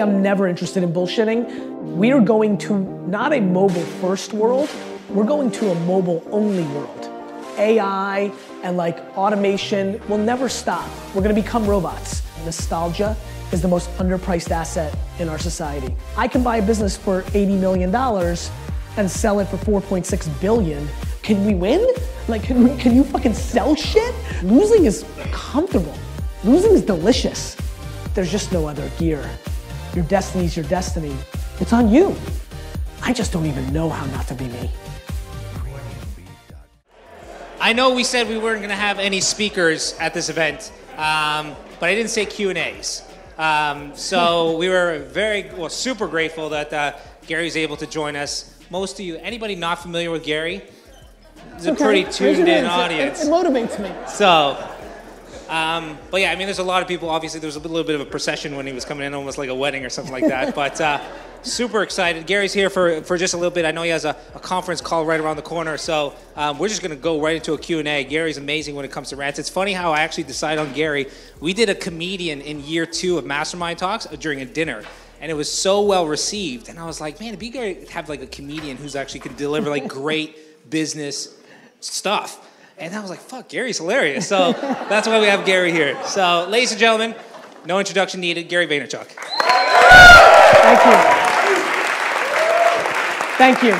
I'm never interested in bullshitting. We are going to not a mobile first world, we're going to a mobile only world. AI and like automation will never stop. We're gonna become robots. Nostalgia is the most underpriced asset in our society. I can buy a business for $80 million and sell it for 4.6 billion. Can we win? Like, can you fucking sell shit? Losing is comfortable. Losing is delicious. There's just no other gear. Your destiny's your destiny. It's on you. I just don't even know how not to be me. I know we said we weren't going to have any speakers at this event, but I didn't say Q&As. So we were super grateful that Gary's able to join us. Most of you, anybody not familiar with Gary? It's a pretty tuned in audience. It motivates me. So, but yeah, I mean, there's a lot of people. Obviously, there was a little bit of a procession when he was coming in, almost like a wedding or something like that. But super excited. Gary's here for just a little bit. I know he has a conference call right around the corner. So we're just going to go right into a Q&A. Gary's amazing when it comes to rants. It's funny how I actually decided on Gary. We did a comedian in year 2 of Mastermind Talks during a dinner. And it was so well received. And I was like, man, it'd be great to have like a comedian who's actually could deliver like great business stuff. And I was like, fuck, Gary's hilarious. So that's why we have Gary here. So ladies and gentlemen, no introduction needed, Gary Vaynerchuk. Thank you. Thank you.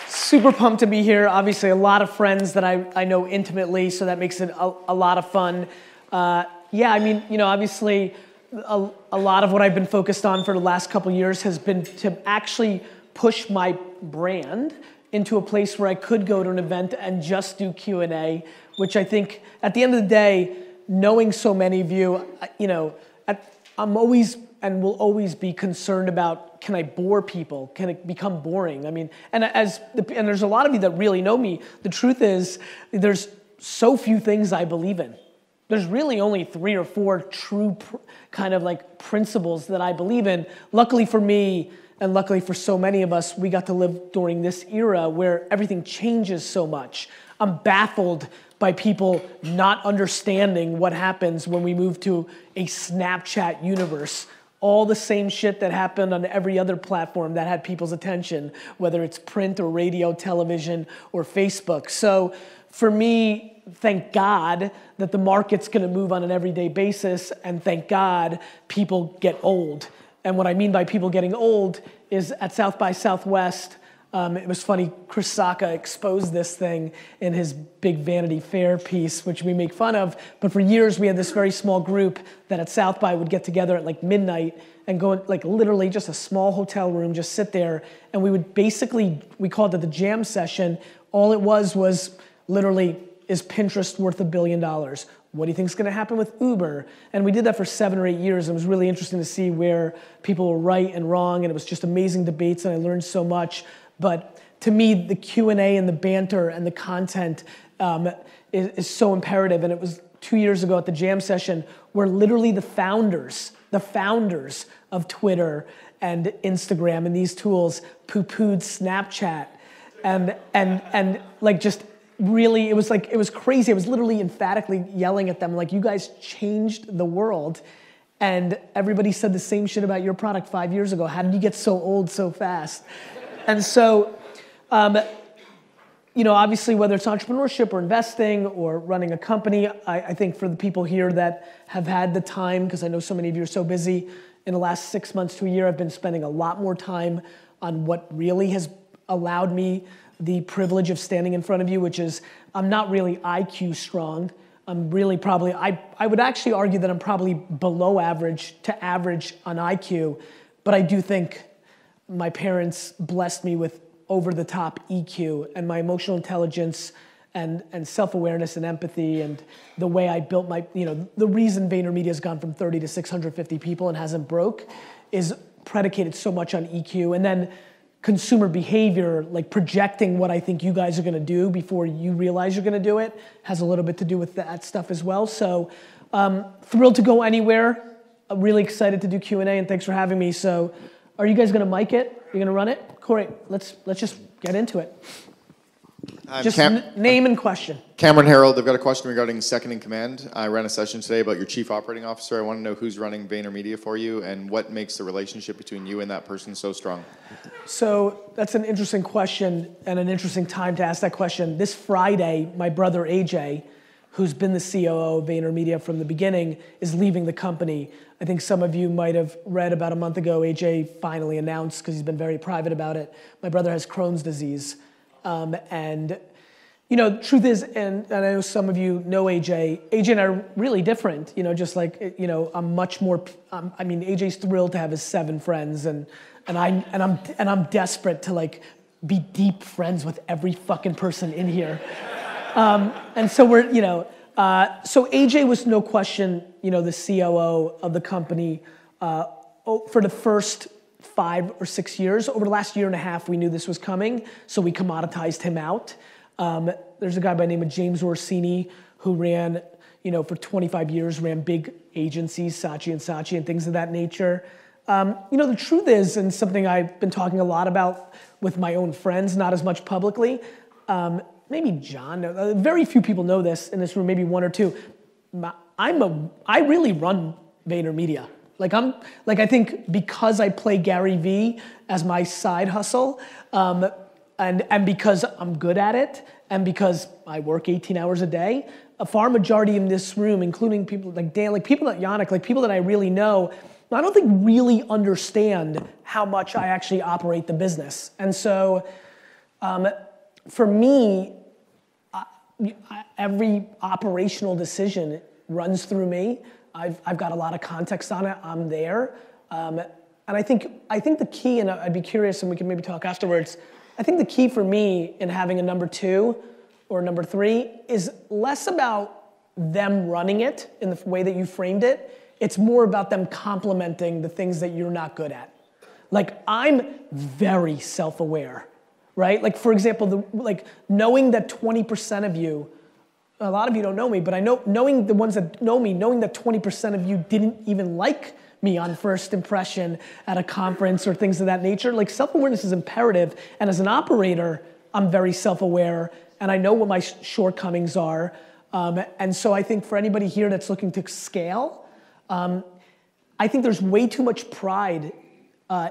Super pumped to be here. Obviously a lot of friends that I know intimately, so that makes it a lot of fun. Yeah, I mean, you know, obviously a lot of what I've been focused on for the last couple years has been to actually push my brand into a place where I could go to an event and just do Q&A, which I think at the end of the day, knowing so many of you, you know, I'm always and will always be concerned about, can I bore people? Can it become boring? I mean, and there's a lot of you that really know me. The truth is, there's so few things I believe in. There's really only 3 or 4 true kind of like principles that I believe in. Luckily for me, and luckily for so many of us, we got to live during this era where everything changes so much. I'm baffled by people not understanding what happens when we move to a Snapchat universe. All the same shit that happened on every other platform that had people's attention, whether it's print or radio, television, or Facebook. So for me, thank God that the market's gonna move on an everyday basis, and thank God people get old. And what I mean by people getting old is at South by Southwest, it was funny, Chris Sacca exposed this thing in his big Vanity Fair piece, which we make fun of, but for years we had this very small group that at South by would get together at like midnight and go like literally just a small hotel room, just sit there, and we would basically, we called it the jam session. All it was literally, is Pinterest worth $1 billion? What do you think is gonna happen with Uber? And we did that for 7 or 8 years. It was really interesting to see where people were right and wrong, and it was just amazing debates, and I learned so much. But to me, the Q&A and the banter and the content is so imperative. And it was 2 years ago at the jam session where literally the founders of Twitter and Instagram and these tools poo-pooed Snapchat and like just really, it was crazy. I was literally emphatically yelling at them like, you guys changed the world. And everybody said the same shit about your product 5 years ago. How did you get so old so fast? And so, you know, obviously whether it's entrepreneurship or investing or running a company, I think for the people here that have had the time, because I know so many of you are so busy, in the last 6 months to a year, I've been spending a lot more time on what really has allowed me the privilege of standing in front of you, which is I'm not really IQ strong. I'm really probably, I would actually argue that I'm probably below average to average on IQ, but I do think my parents blessed me with over-the-top EQ, and my emotional intelligence and self-awareness and empathy and the way I built my, you know, the reason VaynerMedia has gone from 30 to 650 people and hasn't broke is predicated so much on EQ. And then consumer behavior, like projecting what I think you guys are gonna do before you realize you're gonna do it, has a little bit to do with that stuff as well. So thrilled to go anywhere. I'm really excited to do Q&A, and thanks for having me. So are you guys gonna mic it? Are you gonna run it? Great, let's just get into it. Just name and question. Cameron Harold, I've got a question regarding second in command. I ran a session today about your chief operating officer. I want to know who's running VaynerMedia for you and what makes the relationship between you and that person so strong. So that's an interesting question and an interesting time to ask that question. This Friday, my brother AJ, who's been the COO of VaynerMedia from the beginning, is leaving the company. I think some of you might have read about a month ago, AJ finally announced, because he's been very private about it, my brother has Crohn's disease. And you know, the truth is, and I know some of you know AJ and I are really different, you know, just like, you know, I'm much more, I mean, AJ's thrilled to have his 7 friends and I'm desperate to like be deep friends with every fucking person in here. And so we're, you know, so AJ was no question, you know, the COO of the company for the first 5 or 6 years. Over the last year and a half, we knew this was coming, so we commoditized him out. There's a guy by the name of James Orsini who ran, you know, for 25 years, ran big agencies, Saatchi and things of that nature. You know, the truth is, and something I've been talking a lot about with my own friends, not as much publicly, maybe John, very few people know this in this room, maybe 1 or 2. I really run VaynerMedia. I think because I play Gary Vee as my side hustle, and because I'm good at it, and because I work 18 hours a day, a far majority in this room, including people like Dan, like people like Yannick, like people that I really know, I don't think really understand how much I actually operate the business. And so, for me, every operational decision runs through me. I've got a lot of context on it. I'm there, and I think the key, and I'd be curious, and we can maybe talk afterwards. I think the key for me in having a number 2 or number 3 is less about them running it in the way that you framed it. It's more about them complementing the things that you're not good at. Like, I'm very self-aware, right? Like, for example, knowing that 20% of you, a lot of you don't know me, but I know, knowing the ones that know me, knowing that 20% of you didn't even like me on first impression at a conference or things of that nature, like self-awareness is imperative. And as an operator, I'm very self-aware and I know what my shortcomings are. And so I think for anybody here that's looking to scale, I think there's way too much pride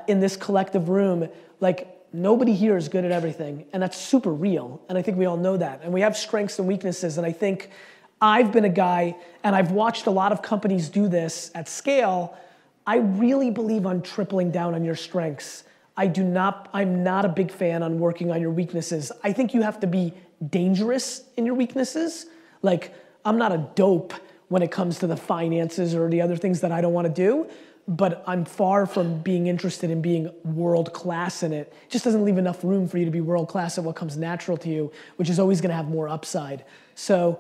in this collective room. Like, nobody here is good at everything, and that's super real, and I think we all know that. And we have strengths and weaknesses, and I think I've been a guy, and I've watched a lot of companies do this at scale. I really believe on tripling down on your strengths. I'm not a big fan on working on your weaknesses. I think you have to be dangerous in your weaknesses. Like, I'm not a dope when it comes to the finances or the other things that I don't want to do, but I'm far from being interested in being world-class in it. It just doesn't leave enough room for you to be world-class at what comes natural to you, which is always gonna have more upside. So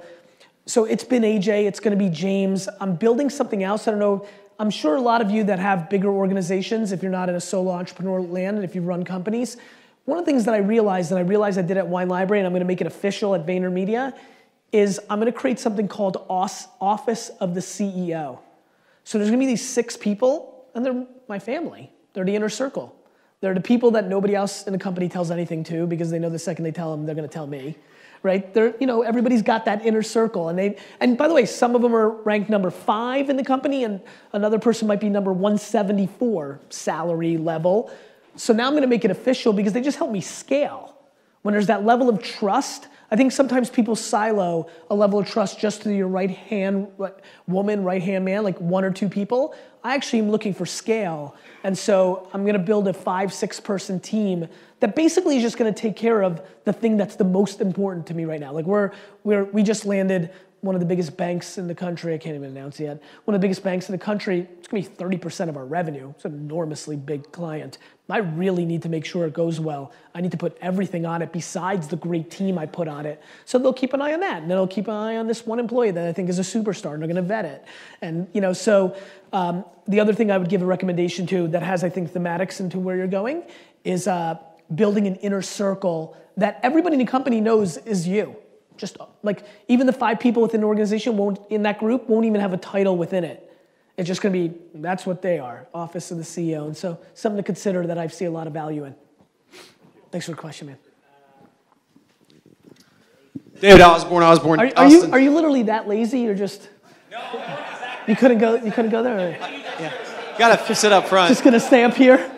it's been AJ, it's gonna be James. I'm building something else, I don't know, I'm sure a lot of you that have bigger organizations, if you're not in a solo entrepreneur land and if you run companies, one of the things that I realized I did at Wine Library, and I'm gonna make it official at VaynerMedia, is I'm gonna create something called Office of the CEO. So there's gonna be these 6 people, and they're my family. They're the inner circle. They're the people that nobody else in the company tells anything to because they know the second they tell them, they're gonna tell me, right? They're, you know, everybody's got that inner circle. And by the way, some of them are ranked number 5 in the company, and another person might be number 174 salary level. So now I'm gonna make it official because they just help me scale. When there's that level of trust, I think sometimes people silo a level of trust just to your right-hand woman, right-hand man, like 1 or 2 people. I actually am looking for scale. And so I'm gonna build a 5-6 person team that basically is just gonna take care of the thing that's the most important to me right now. Like we just landed one of the biggest banks in the country. I can't even announce it yet. One of the biggest banks in the country. It's gonna be 30% of our revenue. It's an enormously big client. I really need to make sure it goes well. I need to put everything on it besides the great team I put on it. So they'll keep an eye on that, and then they'll keep an eye on this one employee that I think is a superstar, and they're gonna vet it. And you know, so the other thing I would give a recommendation to that has, I think, thematics into where you're going is building an inner circle that everybody in the company knows is you. Just like even the 5 people within the organization in that group won't even have a title within it. It's just gonna be, that's what they are, Office of the CEO. And so something to consider that I see a lot of value in. Thanks for the question, man. David Osborne. Are you literally that lazy or just? No, you couldn't go there? Or? Yeah. Gotta sit up front. Just gonna stay up here?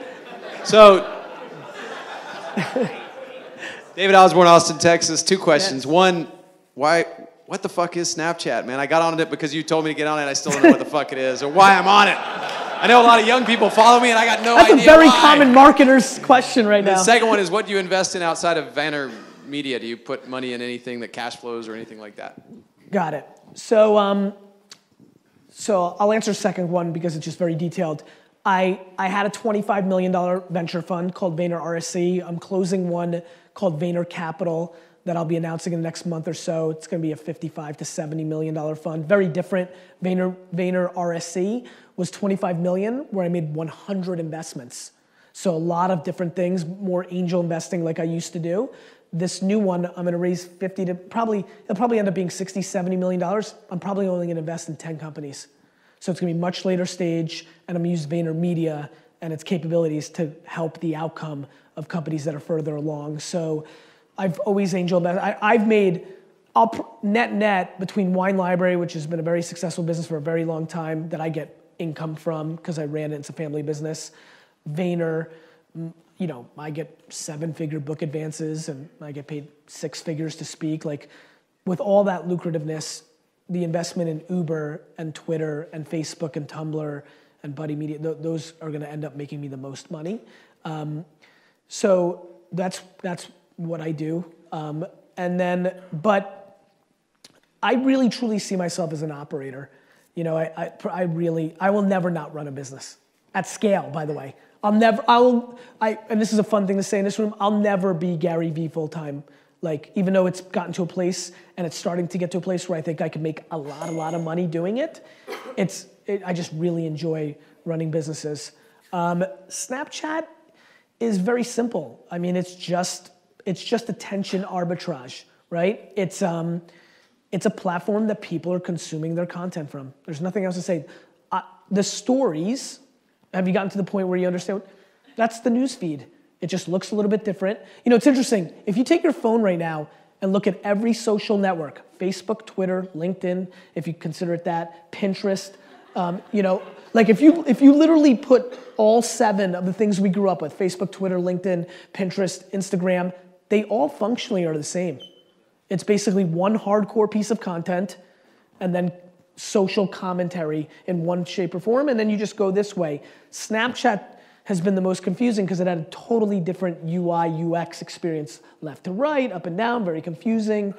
So, David Osborne, Austin, Texas. 2 questions. One, what the fuck is Snapchat, man? I got on it because you told me to get on it. I still don't know what the fuck it is or why I'm on it. I know a lot of young people follow me, and I got no idea. That's a very common marketer's question right now. The second one is, what do you invest in outside of Vaynermedia? Do you put money in anything that cash flows or anything like that? Got it. So I'll answer the second one because it's just very detailed. I had a $25 million venture fund called Vayner RSC. I'm closing one called Vayner Capital that I'll be announcing in the next month or so. It's going to be a $55 to $70 million fund. Very different. Vayner RSC was $25 million, where I made 100 investments. So a lot of different things, more angel investing like I used to do. This new one, I'm going to raise 50 to it'll probably end up being 60, 70 million dollars. I'm probably only going to invest in 10 companies. So it's going to be much later stage, and I'm going to use Vaynermedia and its capabilities to help the outcome of companies that are further along. So I've always angel invested. I've made net between Wine Library, which has been a very successful business for a very long time that I get income from because I ran it. It's a family business. Vayner, I get 7-figure book advances and I get paid 6 figures to speak. Like, with all that lucrativeness, the investment in Uber and Twitter and Facebook and Tumblr and Buddy Media, those are going to end up making me the most money. So that's what I do. But I really truly see myself as an operator. I will never not run a business at scale, by the way. And this is a fun thing to say in this room, I'll never be Gary Vee full-time. Like, even though it's gotten to a place and it's starting to get to a place where I think I can make a lot of money doing it, I just really enjoy running businesses. Snapchat is very simple. I mean, it's just attention arbitrage, right? It's a platform that people are consuming their content from. There's nothing else to say. The stories, have you gotten to the point where you understand? That's the news feed. It just looks a little bit different. It's interesting. If you take your phone right now and look at every social network, Facebook, Twitter, LinkedIn, if you consider it that, Pinterest, like if you literally put all 7 of the things we grew up with, Facebook, Twitter, LinkedIn, Pinterest, Instagram, they all functionally are the same. It's basically one hardcore piece of content and then social commentary in one shape or form, and then you just go this way. Snapchat has been the most confusing because it had a totally different UI, UX experience, left to right, up and down, very confusing.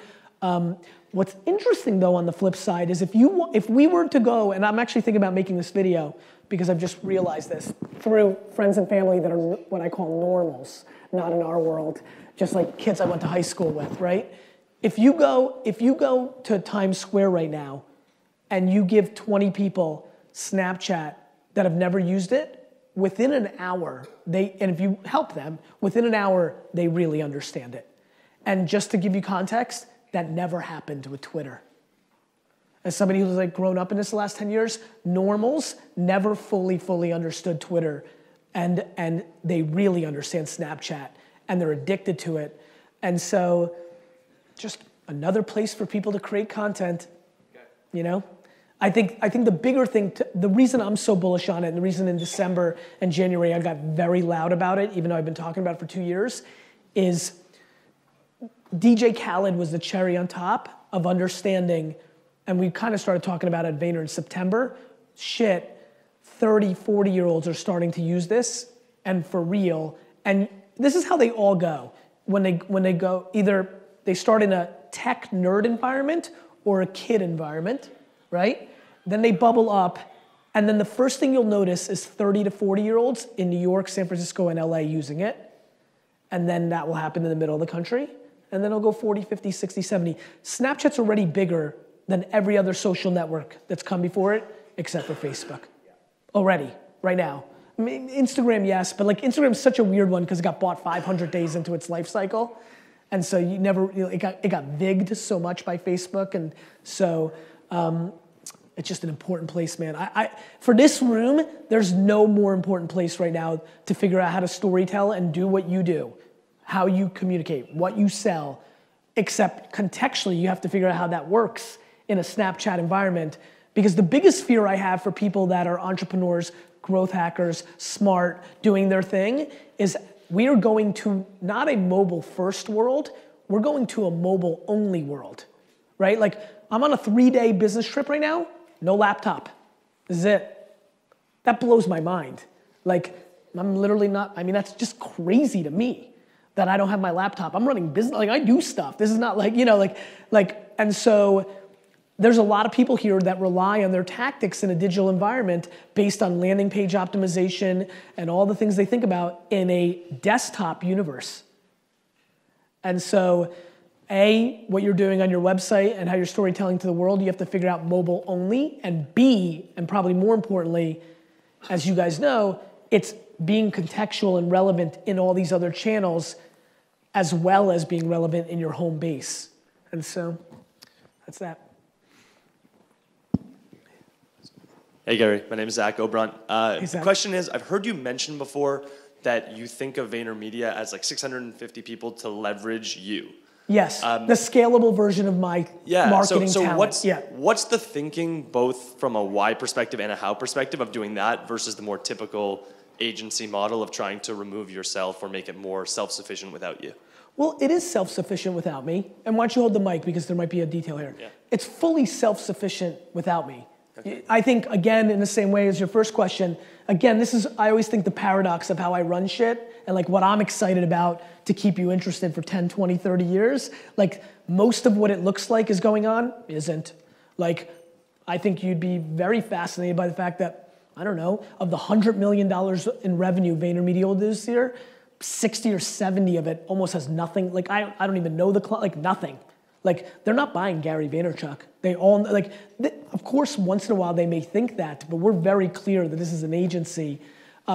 What's interesting though on the flip side is if we were to go, and I'm actually thinking about making this video because I've just realized this through friends and family that are what I call normals, not in our world, just like kids I went to high school with, right? If you go to Times Square right now and you give 20 people Snapchat that have never used it, within an hour, and if you help them, within an hour, they really understand it. And just to give you context, that never happened with Twitter. As somebody who's like grown up in this the last 10 years, normals never fully understood Twitter, and they really understand Snapchat, and they're addicted to it. And so, just another place for people to create content, I think the bigger thing, the reason I'm so bullish on it, and the reason in December and January I got very loud about it, even though I've been talking about it for 2 years, is DJ Khaled was the cherry on top of understanding, and we kind of started talking about it at Vayner in September. 30, 40-year-olds are starting to use this, and for real. And this is how they all go. When they go, either they start in a tech nerd environment or a kid environment, right? Then they bubble up, and then the first thing you'll notice is 30 to 40-year-olds in New York, San Francisco, and LA using it. And then that will happen in the middle of the country. And then it'll go 40, 50, 60, 70. Snapchat's already bigger than every other social network that's come before it, except for Facebook. Already, right now. I mean, Instagram, yes, but like Instagram's such a weird one because it got bought 500 days into its life cycle. And so it got vigged so much by Facebook. And so it's just an important place, man. For this room, there's no more important place right now to figure out how to storytell and do what you do, how you communicate, what you sell, except contextually, you have to figure out how that works in a Snapchat environment. Because the biggest fear I have for people that are entrepreneurs, growth hackers, smart, doing their thing, is we are going to not a mobile first world, we're going to a mobile only world, right? Like, I'm on a 3-day business trip right now, no laptop. This is it. That blows my mind. Like, I'm literally not, I mean, that's just crazy to me that I don't have my laptop. I'm running business, like I do stuff. This is not like, you know, and so there's a lot of people here that rely on their tactics in a digital environment based on landing page optimization and all the things they think about in a desktop universe. And so, A, what you're doing on your website and how you're storytelling to the world, you have to figure out mobile only. And B, and probably more importantly, as you guys know, it's being contextual and relevant in all these other channels as well as being relevant in your home base. And so, that's that. Hey Gary, my name is Zach Obrunt. Hey, Zach. The question is, I've heard you mention before that you think of VaynerMedia as like 650 people to leverage you. Yes, the scalable version of my marketing so talent. What's the thinking both from a why perspective and a how perspective of doing that versus the more typical agency model of trying to remove yourself or make it more self-sufficient without you? Well, it is self-sufficient without me. And why don't you hold the mic because there might be a detail here. Yeah. It's fully self-sufficient without me. Okay. I think, again, in the same way as your first question, again, this is, I always think the paradox of how I run shit and like what I'm excited about to keep you interested for 10, 20, 30 years. Like most of what it looks like is going on isn't. Like, I think you'd be very fascinated by the fact that, I don't know, of the $100 million in revenue VaynerMedia will do this year, 60 or 70 of it almost has nothing. Like, I don't even know like nothing. Like, they're not buying Gary Vaynerchuk. They all, like, of course, once in a while they may think that, but we're very clear that this is an agency.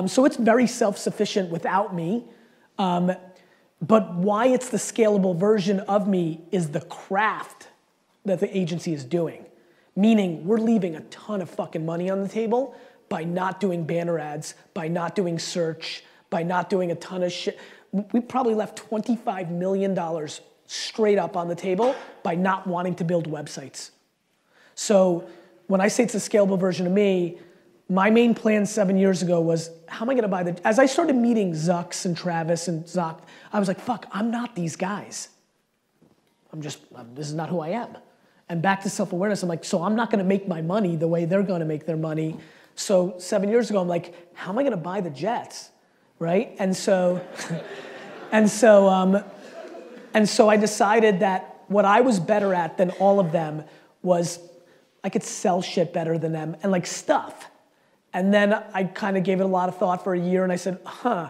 So it's very self-sufficient without me. But why it's the scalable version of me is the craft that the agency is doing. Meaning, we're leaving a ton of fucking money on the table by not doing banner ads, by not doing search, by not doing a ton of shit. We probably left $25 million straight up on the table by not wanting to build websites. So when I say it's a scalable version of me, my main plan 7 years ago was, how am I gonna buy the, as I started meeting Zucks and Travis and Zoc, I was like, fuck, I'm not these guys. This is not who I am. And back to self-awareness, I'm like, so I'm not gonna make my money the way they're gonna make their money. So 7 years ago, I'm like, how am I gonna buy the jets, right? And so, and so I decided that what I was better at than all of them was I could sell shit better than them and like stuff. And then I kind of gave it a lot of thought for a year and I said, there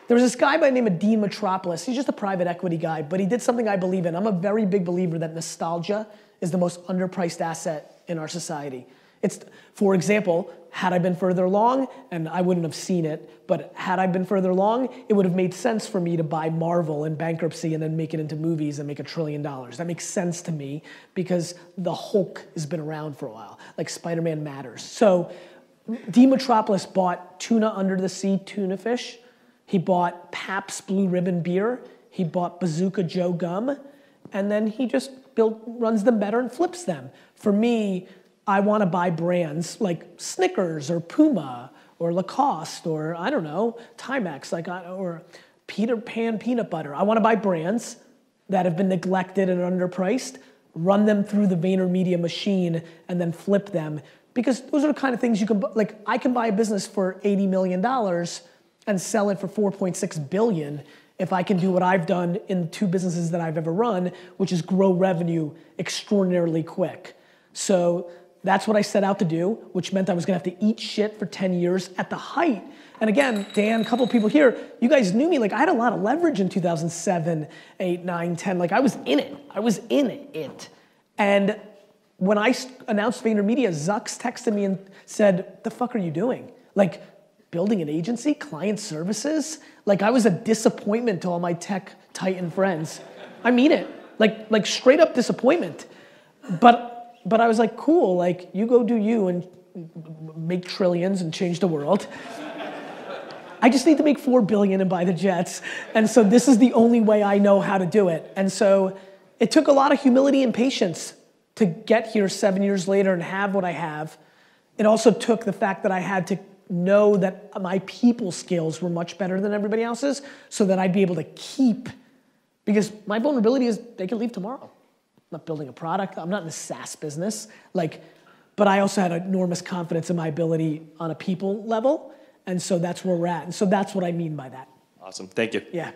was this guy by the name of Dean Metropolis. He's just a private equity guy, but he did something I believe in. I'm a very big believer that nostalgia is the most underpriced asset in our society. It's, for example, had I been further along, and I wouldn't have seen it, but had I been further along, it would have made sense for me to buy Marvel in bankruptcy and then make it into movies and make $1 trillion. That makes sense to me because the Hulk has been around for a while, like Spider-Man matters. So D. Metropolis bought tuna under the sea tuna fish. He bought Pabst Blue Ribbon beer. He bought Bazooka Joe gum. And then he just runs them better and flips them. For me, I want to buy brands like Snickers or Puma or Lacoste or, I don't know, Timex or Peter Pan peanut butter. I want to buy brands that have been neglected and underpriced, run them through the VaynerMedia machine, and then flip them. Because those are the kind of things you can, like, I can buy a business for $80 million and sell it for $4.6 billion if I can do what I've done in 2 businesses that I've ever run, which is grow revenue extraordinarily quick. So that's what I set out to do, which meant I was gonna have to eat shit for 10 years at the height. And again, Dan, a couple people here, you guys knew me, like I had a lot of leverage in 2007, 8, 9, 10, like I was in it. I was in it. And when I announced VaynerMedia, Zucks texted me and said, the fuck are you doing? Like, building an agency, client services? Like, I was a disappointment to all my tech titan friends. I mean it, like straight up disappointment. But I was like, cool, like, you go do you and make trillions and change the world. I just need to make 4 billion and buy the jets. And so this is the only way I know how to do it. And so it took a lot of humility and patience to get here 7 years later and have what I have. It also took the fact that I had to know that my people skills were much better than everybody else's so that I'd be able to keep, because my vulnerability is they can leave tomorrow. I'm not building a product. I'm not in the SaaS business. But I also had enormous confidence in my ability on a people level. And so that's where we're at. And so that's what I mean by that. Awesome. Thank you. Yeah.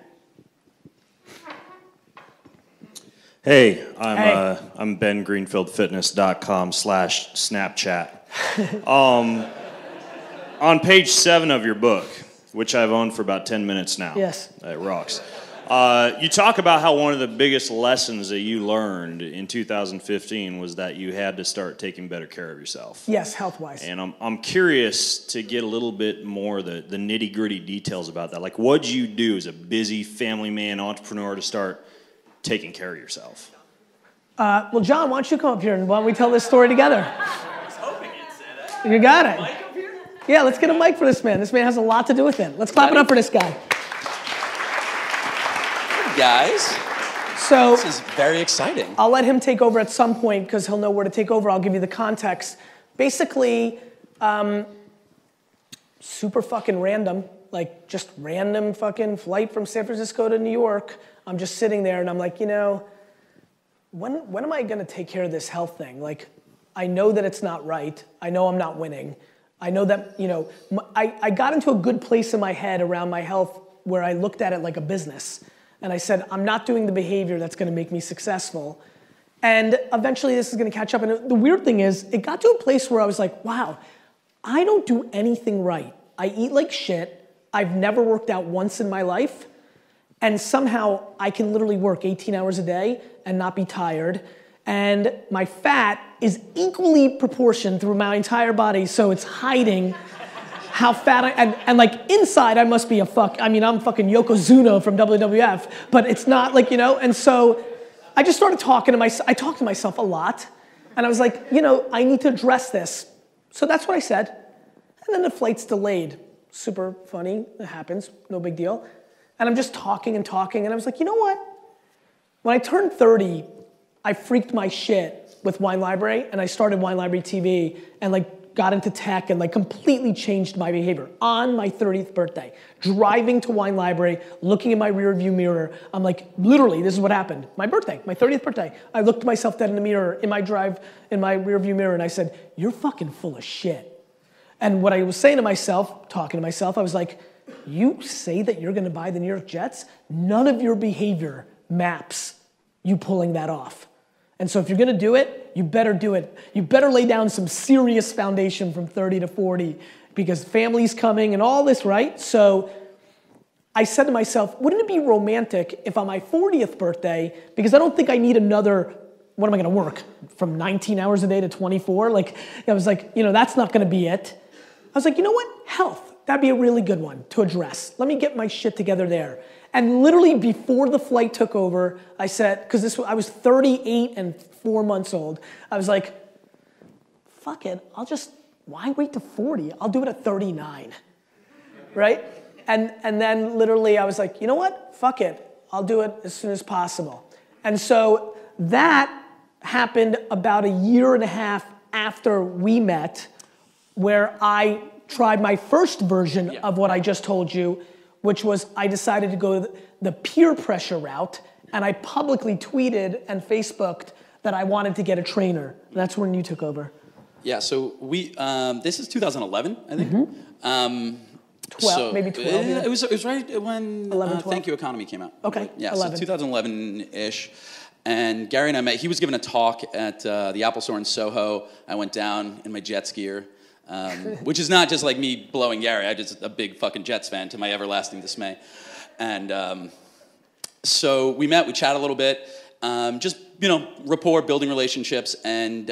Hey, I'm Ben GreenfieldFitness.com/Snapchat. On page 7 of your book, which I've owned for about 10 minutes now. Yes. It rocks. You talk about how one of the biggest lessons that you learned in 2015 was that you had to start taking better care of yourself. Yes, health-wise. And I'm curious to get a little bit more the nitty-gritty details about that. Like, what'd you do as a busy family man, entrepreneur to start taking care of yourself? Well, John, why don't you come up here and why don't we tell this story together? I was hoping you'd say that. You got it. Mic up here? Yeah, let's get a mic for this man. This man has a lot to do with it. Let's clap it up for this guy. Guys, So this is very exciting. I'll let him take over at some point because he'll know where to take over. I'll give you the context. Basically, super fucking random, like just random fucking flight from San Francisco to New York. I'm just sitting there and I'm like, you know, when am I gonna take care of this health thing? Like, I know that it's not right. I know I'm not winning. I know that, you know, I got into a good place in my head around my health where I looked at it like a business. And I said, I'm not doing the behavior that's gonna make me successful. And eventually this is gonna catch up. And the weird thing is, it got to a place where I was like, wow, I don't do anything right. I eat like shit. I've never worked out once in my life. And somehow I can literally work 18 hours a day and not be tired. And my fat is equally proportioned through my entire body, so it's hiding how fat and like inside I must be I'm fucking Yokozuna from WWF, but it's not like, you know, and so I just started talking to myself. I talked to myself a lot, and I was like, you know, I need to address this. So that's what I said. And then the flight's delayed. Super funny, it happens, no big deal. And I'm just talking, and I was like, you know what? When I turned 30, I freaked my shit with Wine Library, and I started Wine Library TV, and like got into tech and like completely changed my behavior on my 30th birthday. Driving to Wine Library, looking in my rearview mirror, I'm like, literally, this is what happened. My birthday, my 30th birthday. I looked myself dead in the mirror in my rearview mirror, and I said, you're fucking full of shit. And what I was saying to myself, talking to myself, I was like, you say that you're gonna buy the New York Jets? None of your behavior maps you pulling that off. And so if you're gonna do it, you better do it. You better lay down some serious foundation from 30 to 40 because family's coming and all this, right? So I said to myself, wouldn't it be romantic if on my 40th birthday, because I don't think I need another, what am I gonna work? From 19 hours a day to 24? Like, I was like, you know, that's not gonna be it. I was like, you know what? Health, that'd be a really good one to address. Let me get my shit together there. And literally before the flight took over, I said, because I was 38 and 4 months old, I was like, fuck it, why wait to 40? I'll do it at 39, right? And then literally I was like, you know what? Fuck it, I'll do it as soon as possible. And so that happened about a year and a half after we met, where I tried my first version of what I just told you, which was I decided to go the peer pressure route, and I publicly tweeted and Facebooked that I wanted to get a trainer. That's when you took over. Yeah, so this is 2011, I think. Mm-hmm. 12, maybe 12. Yeah. It was right when 11, Thank You Economy came out. Okay, Yeah, 11. so 2011-ish. And Gary and I met. He was giving a talk at the Apple Store in Soho. I went down in my jet skier. Which is not just like me blowing Gary. I'm just a big fucking Jets fan to my everlasting dismay. And so we met, we chatted a little bit, just, you know, rapport, building relationships. And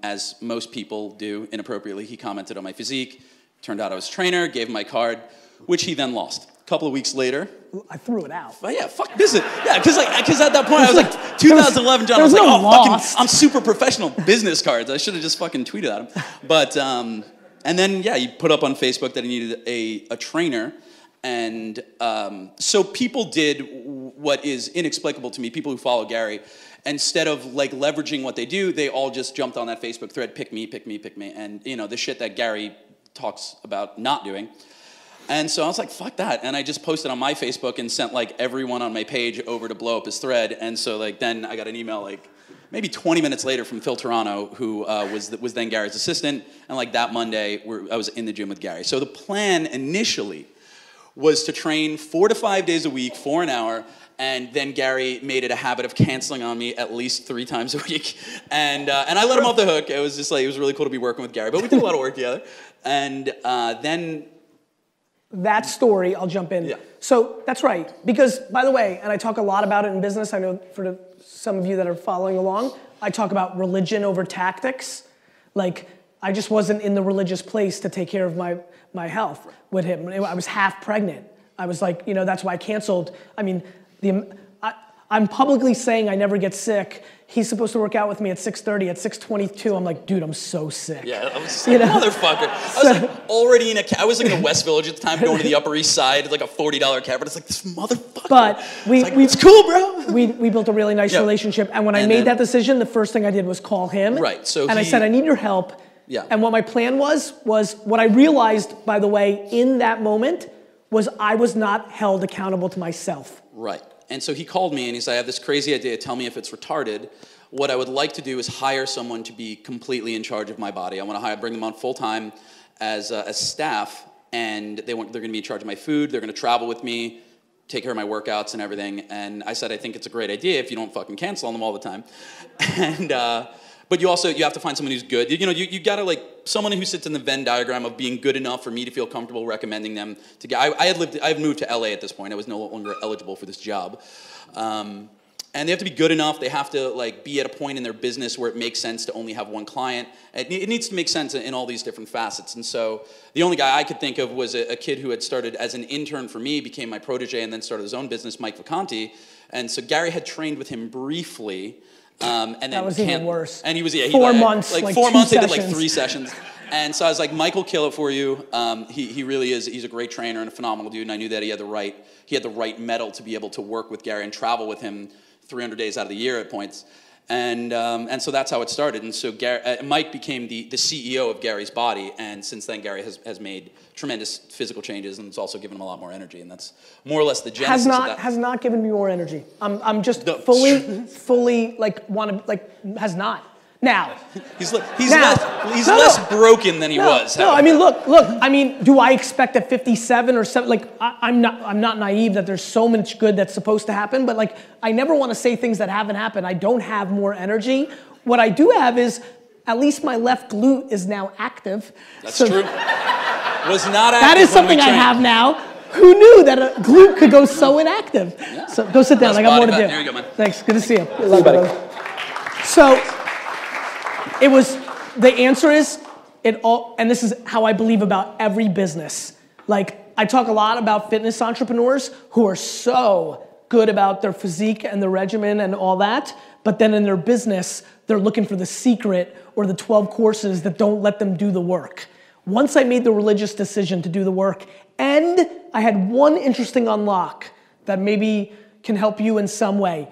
as most people do inappropriately, he commented on my physique. Turned out I was a trainer, gave him my card, which he then lost. A couple of weeks later. I threw it out. But yeah, fuck business. Yeah, because at that point I was like, 2011, John. I was like, fucking, I'm super professional. Business cards. I should have just fucking tweeted at him. But and then yeah, he put up on Facebook that he needed a trainer, and so people did what is inexplicable to me. People who follow Gary, instead of like leveraging what they do, they all just jumped on that Facebook thread, pick me, pick me, pick me. And you know, the shit that Gary talks about not doing. And so I was like, fuck that. And I just posted on my Facebook and sent like everyone on my page over to blow up his thread. And so like then I got an email like maybe 20 minutes later from Phil Toronto, who was then Gary's assistant. And like that Monday, I was in the gym with Gary. So the plan initially was to train 4 to 5 days a week for an hour. And then Gary made it a habit of canceling on me at least 3 times a week. And I let him off the hook. It was just like, it was really cool to be working with Gary. But we did a lot of work together. And then... That story, I'll jump in. Yeah. So that's right. Because, by the way, and I talk a lot about it in business. I know for some of you that are following along, I talk about religion over tactics. Like, I just wasn't in the religious place to take care of my health with him. I was half pregnant. I was like, you know, that's why I canceled. I mean, I'm publicly saying I never get sick. He's supposed to work out with me at 6:30. At 6:22, I'm like, dude, I'm so sick. Yeah, I was like, motherfucker. I was like already in I was like in the West Village at the time, going to the Upper East Side, like a $40 cab, but it's like, this motherfucker. But it's cool, bro. We built a really nice relationship. And when I made that decision, the first thing I did was call him. Right, so I said, I need your help. Yeah. And what my plan was what I realized, by the way, in that moment, was I was not held accountable to myself. Right. And so he called me and he said, I have this crazy idea, tell me if it's retarded. What I would like to do is hire someone to be completely in charge of my body. I want to bring them on full time as staff, and they're going to be in charge of my food, they're going to travel with me, take care of my workouts and everything. And I said, I think it's a great idea if you don't fucking cancel on them all the time. And but you have to find someone who's good. You know, you gotta like someone who sits in the Venn diagram of being good enough for me to feel comfortable recommending them to get. I had moved to LA at this point. I was no longer eligible for this job. And they have to be good enough. They have to like be at a point in their business where it makes sense to only have one client. It needs to make sense in all these different facets. And so the only guy I could think of was a kid who had started as an intern for me, became my protege, and then started his own business, Mike Vacanti. And so Gary had trained with him briefly. And then that was even worse. And he was 4 months, like 4 months. They did like 3 sessions. And so I was like, Mike will kill it for you. He really is. He's a great trainer and a phenomenal dude. And I knew that he had the right mettle to be able to work with Gary and travel with him 300 days out of the year at points. And so that's how it started. And so Mike became the CEO of Gary's body. And since then, Gary has made tremendous physical changes, and it's also given him a lot more energy. And that's more or less the genesis of that. Has not given me more energy. I'm just fully has not. Now, he's less broken than he was. No, I mean, look. I mean, do I expect at 57 or 7? Like, I'm not naive that there's so much good that's supposed to happen. But like, I never want to say things that haven't happened. I don't have more energy. What I do have is, at least my left glute is now active. That's true. Was not active. That is something I have now. Who knew that a glute could go so inactive? Yeah. So go sit down. I got more to do. Here you go, man. Thanks. Good to see you. Love you, buddy. So. The answer is, and this is how I believe about every business. Like, I talk a lot about fitness entrepreneurs who are so good about their physique and the regimen and all that, but then in their business, they're looking for the secret or the 12 courses that don't let them do the work. Once I made the religious decision to do the work, and I had one interesting unlock that maybe can help you in some way.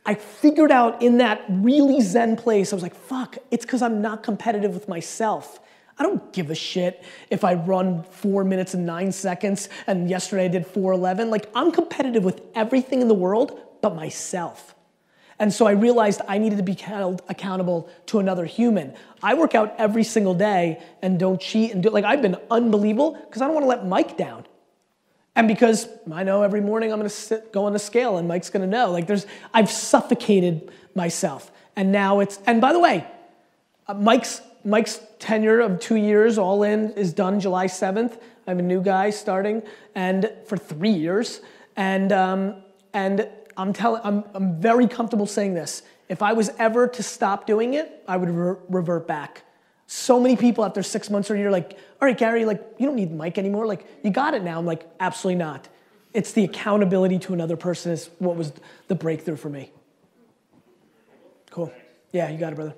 I figured out in that really zen place, I was like, fuck, it's because I'm not competitive with myself. I don't give a shit if I run 4 minutes and 9 seconds, and yesterday I did 4:11. Like, I'm competitive with everything in the world but myself. And so I realized I needed to be held accountable to another human. I work out every single day and don't cheat and do, like, I've been unbelievable because I don't want to let Mike down. And because I know every morning I'm gonna go on the scale and Mike's gonna know. Like, I've suffocated myself. And now and by the way, Mike's tenure of 2 years all in is done July 7th. I have a new guy starting and for 3 years. And I'm very comfortable saying this. If I was ever to stop doing it, I would revert back. So many people after 6 months or a year like, all right, Gary, like, you don't need Mike anymore. Like, you got it now. I'm like, absolutely not. It's the accountability to another person is what was the breakthrough for me. Cool. Yeah, you got it, brother.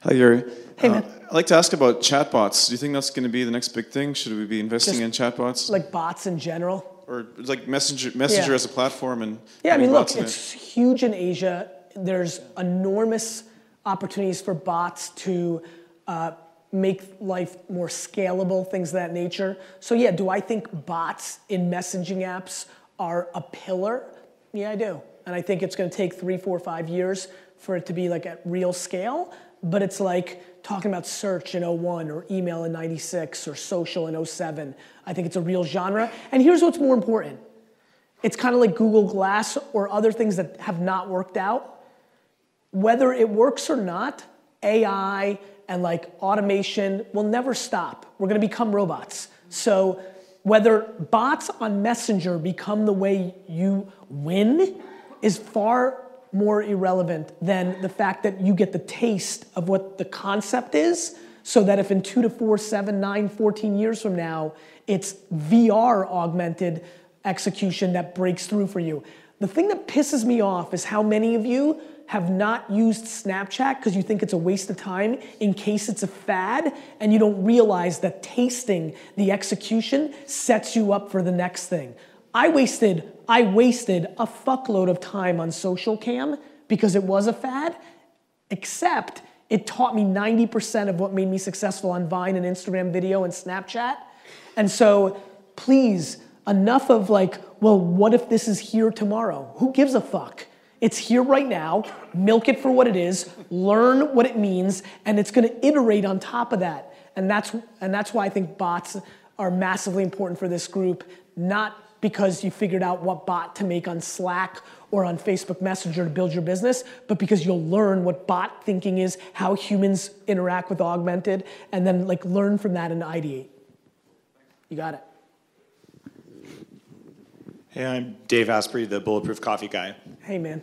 Hi, Gary. Hey, man. I'd like to ask about chatbots. Do you think that's going to be the next big thing? Should we be investing in chatbots? Like bots in general? Or like Messenger as a platform? And yeah, I mean, look, it's huge in Asia. there's enormous opportunities for bots to make life more scalable, things of that nature. So yeah, do I think bots in messaging apps are a pillar? Yeah, I do. And I think it's gonna take 3, 4, 5 years for it to be like at real scale, but it's like talking about search in 01 or email in 96 or social in 07. I think it's a real genre. And here's what's more important. It's kind of like Google Glass or other things that have not worked out. Whether it works or not, AI and like automation will never stop. We're gonna become robots. So whether bots on Messenger become the way you win is far more irrelevant than the fact that you get the taste of what the concept is, so that if in 2 to 4, 7, 9, 14 years from now, it's VR augmented execution that breaks through for you. The thing that pisses me off is how many of you have not used Snapchat because you think it's a waste of time in case it's a fad, and you don't realize that tasting the execution sets you up for the next thing. I wasted a fuckload of time on social cam because it was a fad, except it taught me 90% of what made me successful on Vine and Instagram video and Snapchat. And so please, enough of like, well, what if this is here tomorrow? Who gives a fuck? It's here right now, milk it for what it is, learn what it means, and it's gonna iterate on top of that. And that's why I think bots are massively important for this group, not because you figured out what bot to make on Slack or on Facebook Messenger to build your business, but because you'll learn what bot thinking is, how humans interact with augmented, and then like learn from that and ideate. You got it. Hey, I'm Dave Asprey, the Bulletproof Coffee guy. Hey, man.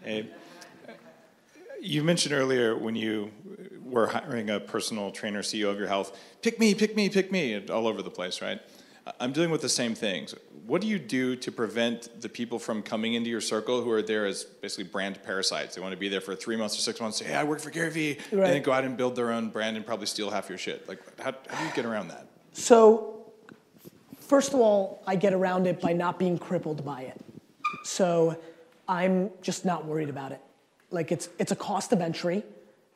Hey. You mentioned earlier when you were hiring a personal trainer, CEO of your health, pick me, pick me, pick me, all over the place, right? I'm dealing with the same things. What do you do to prevent the people from coming into your circle who are there as basically brand parasites? They want to be there for 3 months or 6 months, say, hey, I work for Gary Vee, right, and then go out and build their own brand and probably steal half your shit. Like, how do you get around that? So, first of all, I get around it by not being crippled by it. So, I'm just not worried about it. Like, it's a cost of entry,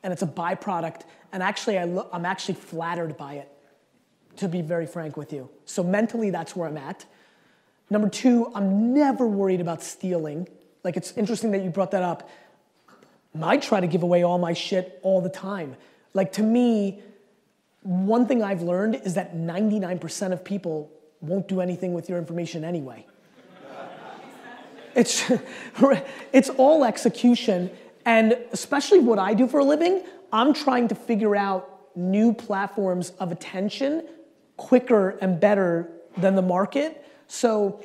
and it's a byproduct, and actually, I'm actually flattered by it, to be very frank with you. So mentally, that's where I'm at. Number 2, I'm never worried about stealing. Like, it's interesting that you brought that up. I try to give away all my shit all the time. Like, to me, one thing I've learned is that 99% of people won't do anything with your information anyway. It's all execution, and especially what I do for a living, I'm trying to figure out new platforms of attention quicker and better than the market. So,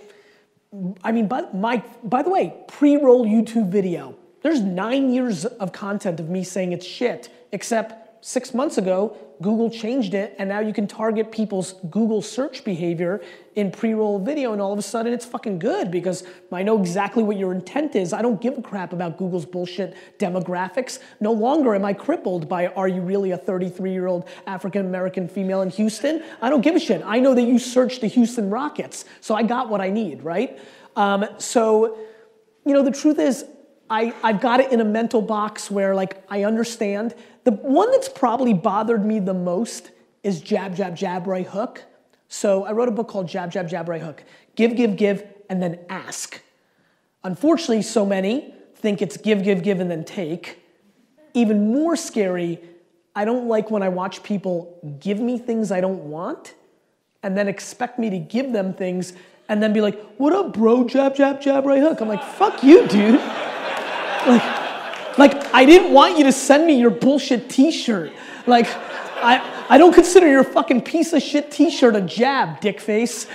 I mean, by the way, pre-roll YouTube video. There's 9 years of content of me saying it's shit, except 6 months ago, Google changed it, and now you can target people's Google search behavior in pre-roll video, and all of a sudden it's fucking good because I know exactly what your intent is. I don't give a crap about Google's bullshit demographics. No longer am I crippled by, are you really a 33-year-old African-American female in Houston? I don't give a shit. I know that you searched the Houston Rockets, so I got what I need, right? So, you know, the truth is, I've got it in a mental box where, like, I understand. The one that's probably bothered me the most is jab, jab, jab, right hook. So I wrote a book called Jab, Jab, Jab, Right Hook. Give, give, give, and then ask. Unfortunately, so many think it's give, give, give, and then take. Even more scary, I don't like when I watch people give me things I don't want and then expect me to give them things and then be like, what up, bro? Jab, jab, jab, right hook. I'm like, fuck you, dude. Like, I didn't want you to send me your bullshit t-shirt. Like, I don't consider your fucking piece of shit t-shirt a jab, dick face.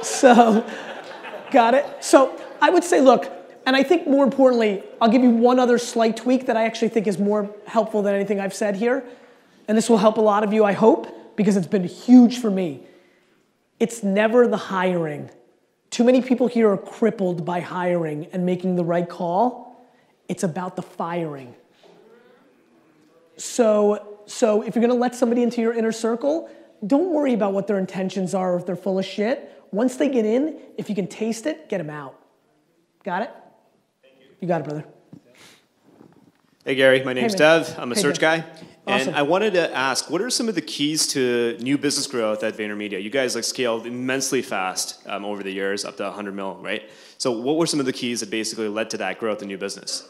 So, got it? So, I would say, look, and I think more importantly, I'll give you one other slight tweak that I actually think is more helpful than anything I've said here. And this will help a lot of you, I hope, because it's been huge for me. It's never the hiring. Too many people here are crippled by hiring and making the right call. It's about the firing. So if you're gonna let somebody into your inner circle, don't worry about what their intentions are or if they're full of shit. Once they get in, if you can taste it, get them out. Got it? You got it, brother. Hey, Gary. My name's man. Dev. I'm a Hey, search Dev. guy. Awesome. And I wanted to ask, what are some of the keys to new business growth at VaynerMedia? You guys scaled immensely fast over the years, up to 100 mil, right? So what were some of the keys that basically led to that growth in new business?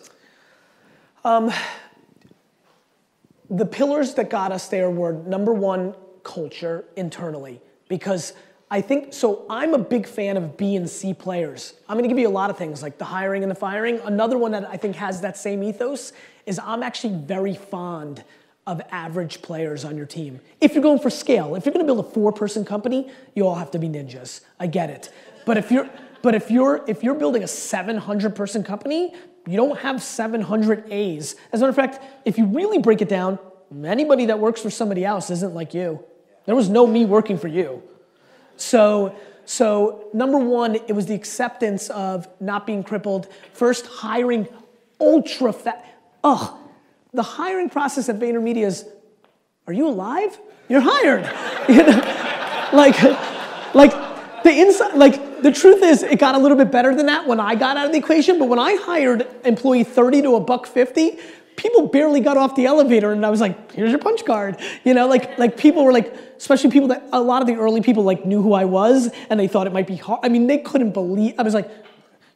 The pillars that got us there were, number one, culture internally. Because I think, so I'm a big fan of B and C players. I'm gonna give you a lot of things, like the hiring and the firing. Another one that I think has that same ethos is I'm actually very fond of average players on your team. If you're going for scale, if you're gonna build a 4-person company, you all have to be ninjas. I get it. But if you're building a 700-person company, you don't have 700 A's. As a matter of fact, if you really break it down, anybody that works for somebody else isn't like you. There was no me working for you. So number one, it was the acceptance of not being crippled. First, hiring ultra fast. The hiring process at VaynerMedia is, are you alive? You're hired. You know? like the inside, like the truth is, it got a little bit better than that when I got out of the equation. But when I hired employee 30 to $150, people barely got off the elevator, and I was like, here's your punch card. You know, like people were like, especially people that, a lot of the early people like knew who I was, and they thought it might be hard. I mean, they couldn't believe, I was like,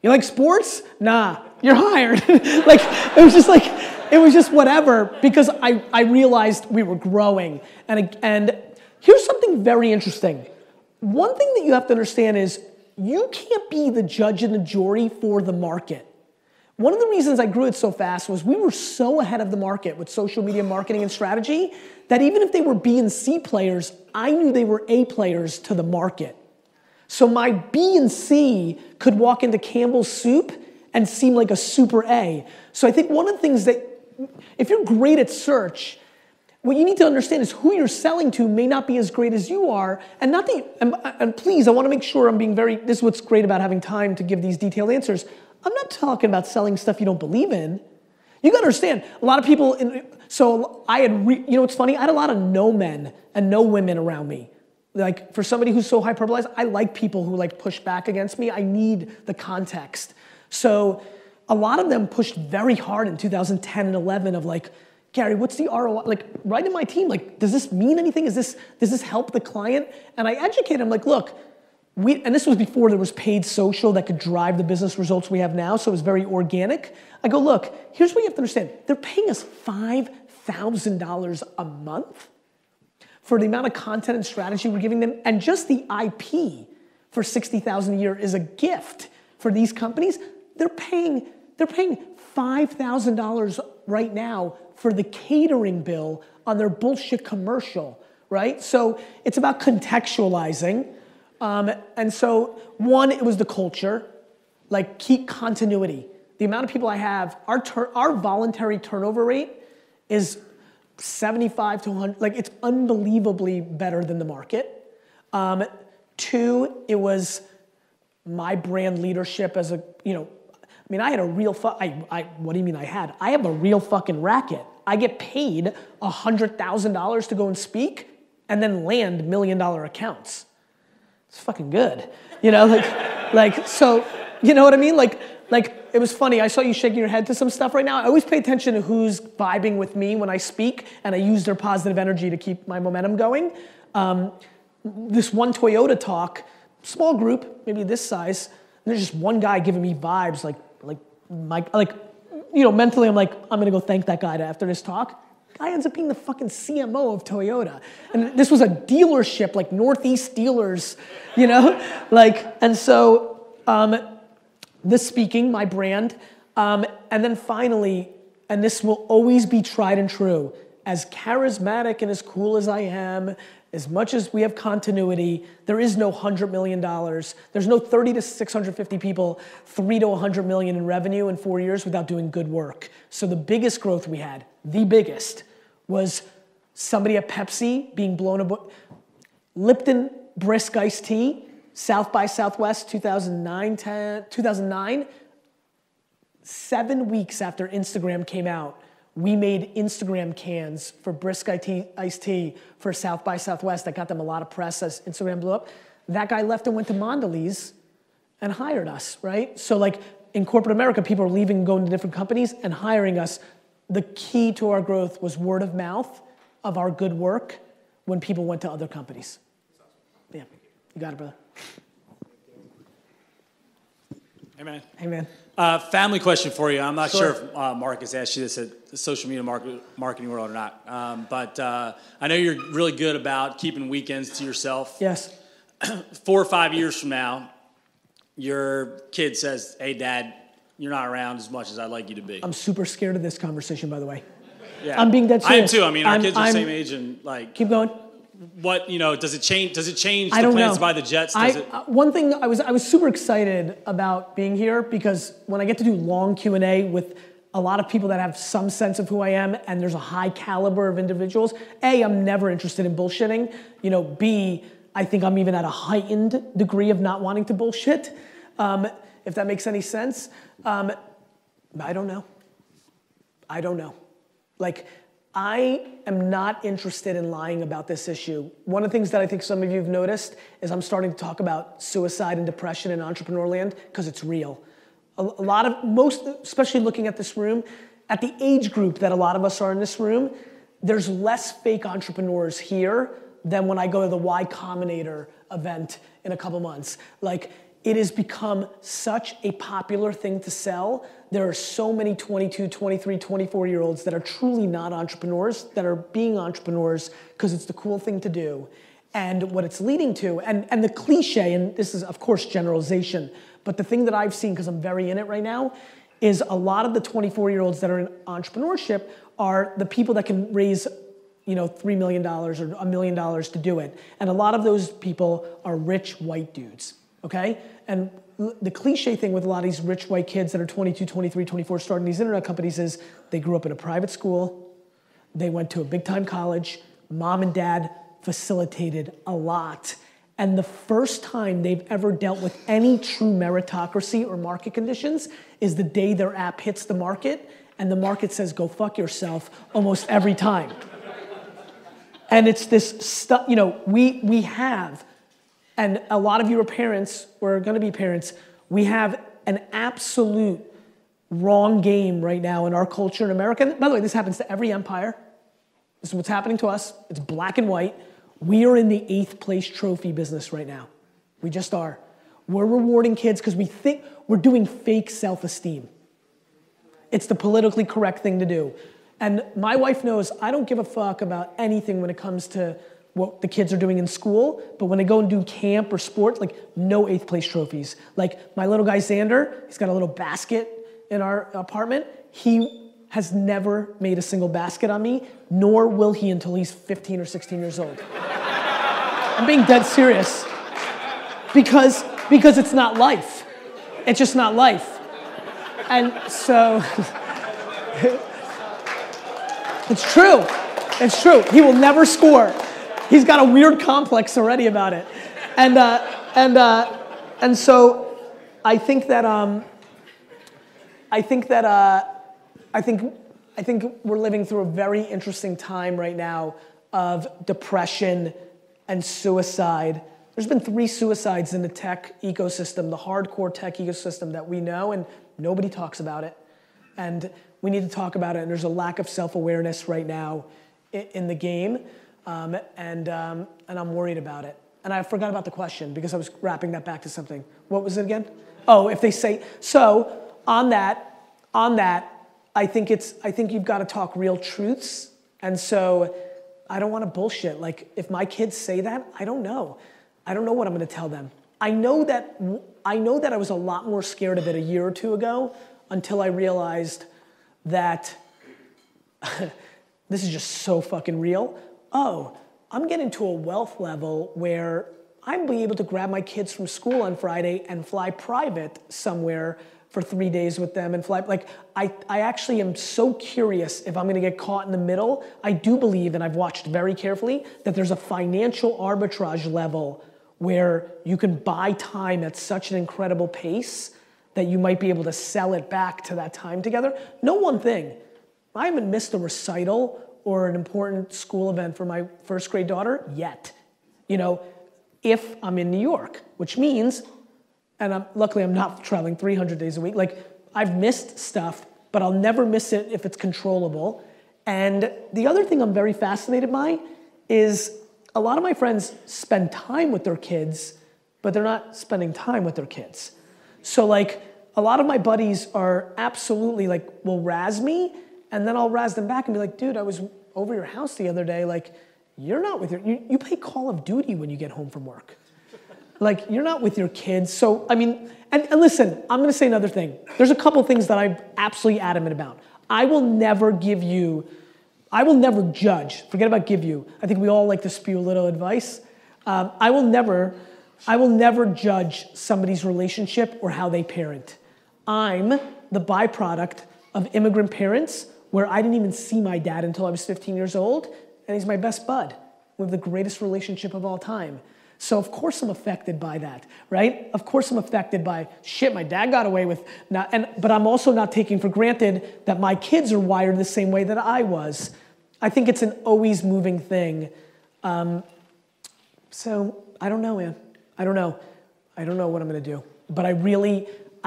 you like sports? Nah, you're hired. Like, it was just whatever, because I realized we were growing. And here's something very interesting. One thing that you have to understand is you can't be the judge and the jury for the market. One of the reasons I grew it so fast was we were so ahead of the market with social media marketing and strategy that even if they were B and C players, I knew they were A players to the market. So my B and C could walk into Campbell's Soup and seem like a super A. So I think one of the things that, if you're great at search, what you need to understand is who you're selling to may not be as great as you are, and not that, and please, I want to make sure I'm being very, this is what's great about having time to give these detailed answers. I'm not talking about selling stuff you don't believe in. You gotta understand, a lot of people, so I had, you know what's funny? I had a lot of no men and no women around me. Like, for somebody who's so hyperbolized, I like people who like push back against me. I need the context. So a lot of them pushed very hard in 2010 and 11 of like, Gary, what's the ROI? Like, right in my team, like, does this mean anything? Does this help the client? And I educated them, like, look, and this was before there was paid social that could drive the business results we have now, so it was very organic. I go, look, here's what you have to understand. They're paying us $5,000 a month for the amount of content and strategy we're giving them, and just the IP for $60,000 a year is a gift for these companies. They're paying $5,000 right now for the catering bill on their bullshit commercial, right? So it's about contextualizing. And so one, it was the culture, like keep continuity. The amount of people I have, our voluntary turnover rate is 75 to 100, like it's unbelievably better than the market. Two, it was my brand leadership as a, you know, I mean, I had a real, what do you mean I had? I have a real fucking racket. I get paid $100,000 to go and speak and then land $1 million accounts. It's fucking good. You know, like, so, you know what I mean? Like, it was funny, I saw you shaking your head to some stuff right now. I always pay attention to who's vibing with me when I speak, and I use their positive energy to keep my momentum going. This one Toyota talk, small group, maybe this size, and there's just one guy giving me vibes, like, you know, mentally I'm like, I'm gonna go thank that guy after this talk. Guy ends up being the fucking CMO of Toyota. And this was a dealership, like Northeast Dealers, you know? Like, and so, this speaking, my brand, and then finally, and this will always be tried and true, as charismatic and as cool as I am, as much as we have continuity, there is no $100 million. There's no 30 to 650 people, 3 to 100 million in revenue in 4 years without doing good work. So the biggest growth we had, the biggest, was somebody at Pepsi being blown away. Lipton Brisk Iced Tea, South by Southwest 2009, 7 weeks after Instagram came out, we made Instagram cans for Brisk Iced Tea for South by Southwest. That got them a lot of press as Instagram blew up. That guy left and went to Mondelez and hired us, right? So like in corporate America, people are leaving and going to different companies and hiring us. The key to our growth was word of mouth of our good work when people went to other companies. Yeah, you got it, brother. Hey, man. Hey, man. Family question for you. I'm not sure if Mark has asked you this at the social media marketing world or not. But I know you're really good about keeping weekends to yourself. Yes. 4 or 5 years from now, your kid says, hey, Dad, you're not around as much as I'd like you to be. I'm super scared of this conversation, by the way. Yeah. I'm being dead serious. I am too. I mean, our kids are the same age and like. Keep going. What, does it change the I don't plans know. to buy the jets? One thing, I was super excited about being here because when I get to do long Q&A with a lot of people that have some sense of who I am and there's a high caliber of individuals, A, I'm never interested in bullshitting. B, I think I'm even at a heightened degree of not wanting to bullshit, if that makes any sense. But I don't know. Like, I am not interested in lying about this issue. One of the things that I think some of you have noticed is I'm starting to talk about suicide and depression in entrepreneur land because it's real. Especially looking at this room, at the age group that a lot of us are in this room, there's less fake entrepreneurs here than when I go to the Y Combinator event in a couple months. Like, it has become such a popular thing to sell. There are so many 22, 23, 24-year-olds that are truly not entrepreneurs, that are being entrepreneurs because it's the cool thing to do. And what it's leading to, and the cliche, and this is, of course, generalization, but the thing that I've seen, because I'm very in it right now, is a lot of the 24-year-olds that are in entrepreneurship are the people that can raise $3 million or $1 million to do it. And a lot of those people are rich white dudes, okay? And the cliche thing with a lot of these rich white kids that are 22, 23, 24 starting these internet companies is they grew up in a private school, they went to a big time college, mom and dad facilitated a lot. And the first time they've ever dealt with any true meritocracy or market conditions is the day their app hits the market and the market says, go fuck yourself almost every time. And it's this stuff, we have, and a lot of you are parents, or are gonna be parents, we have an absolute wrong game right now in our culture in America. And by the way, this happens to every empire. This is what's happening to us. It's black and white. We are in the 8th place trophy business right now. We just are. We're rewarding kids because we think we're doing fake self-esteem. It's the politically correct thing to do. And my wife knows I don't give a fuck about anything when it comes to what the kids are doing in school, but when they go and do camp or sports, like no 8th place trophies. Like my little guy Xander, he's got a little basket in our apartment. He has never made a single basket on me, nor will he until he's 15 or 16 years old. I'm being dead serious. Because it's not life. It's just not life. And so, it's true. It's true. He will never score. He's got a weird complex already about it. And so I think we're living through a very interesting time right now of depression and suicide. There's been 3 suicides in the tech ecosystem, the hardcore tech ecosystem that we know, and nobody talks about it. And we need to talk about it, and there's a lack of self-awareness right now in the game, and I'm worried about it. And I forgot about the question because I was wrapping that back to something. What was it again? Oh, if they say, so on that, I think you've got to talk real truths. And so I don't want to bullshit. Like if my kids say that, I don't know. I don't know what I'm going to tell them. I know that I was a lot more scared of it a year or 2 ago until I realized that this is just so fucking real. Oh, I'm getting to a wealth level where I'm be able to grab my kids from school on Friday and fly private somewhere for 3 days with them and fly. Like, I actually am so curious if I'm gonna get caught in the middle. I do believe, and I've watched very carefully, that there's a financial arbitrage level where you can buy time at such an incredible pace that you might be able to sell it back to that time together. Know one thing, I haven't missed a recital or an important school event for my 1st grade daughter yet. If I'm in New York, which means, and luckily I'm not traveling 300 days a week. Like, I've missed stuff, but I'll never miss it if it's controllable. And the other thing I'm very fascinated by is a lot of my friends spend time with their kids, but they're not spending time with their kids. So like, a lot of my buddies are absolutely like, will razz me, and then I'll razz them back and be like, dude, I was over your house the other day, like, you're not with you play Call of Duty when you get home from work. Like, you're not with your kids. So, I mean, and listen, I'm gonna say another thing. There's a couple things that I'm absolutely adamant about. I will never judge, forget about give you. I think we all like to spew a little advice. I will never judge somebody's relationship or how they parent. I'm the byproduct of immigrant parents where I didn't even see my dad until I was 15 years old, and he's my best bud. We have the greatest relationship of all time. So of course I'm affected by that, right? Of course I'm affected by, shit, my dad got away with, but I'm also not taking for granted that my kids are wired the same way that I was. I think it's an always moving thing. So I don't know, man. I don't know what I'm gonna do. But I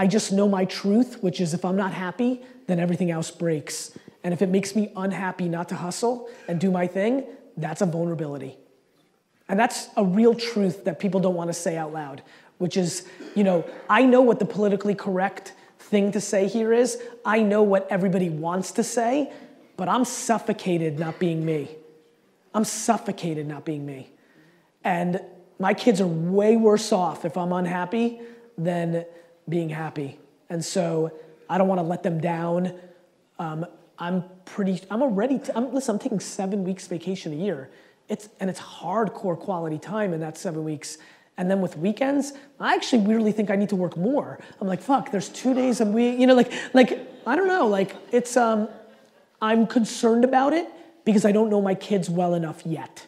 just know my truth, which is if I'm not happy, then everything else breaks. And if it makes me unhappy not to hustle and do my thing, that's a vulnerability. And that's a real truth that people don't want to say out loud, which is, I know what the politically correct thing to say here is. I know what everybody wants to say, but I'm suffocated not being me. I'm suffocated not being me. And my kids are way worse off if I'm unhappy than being happy. And so I don't want to let them down. I'm taking 7 weeks vacation a year. It's hardcore quality time in that 7 weeks. And then with weekends, I actually weirdly think I need to work more. I'm like, fuck, there's 2 days a week, I don't know, it's, I'm concerned about it because I don't know my kids well enough yet,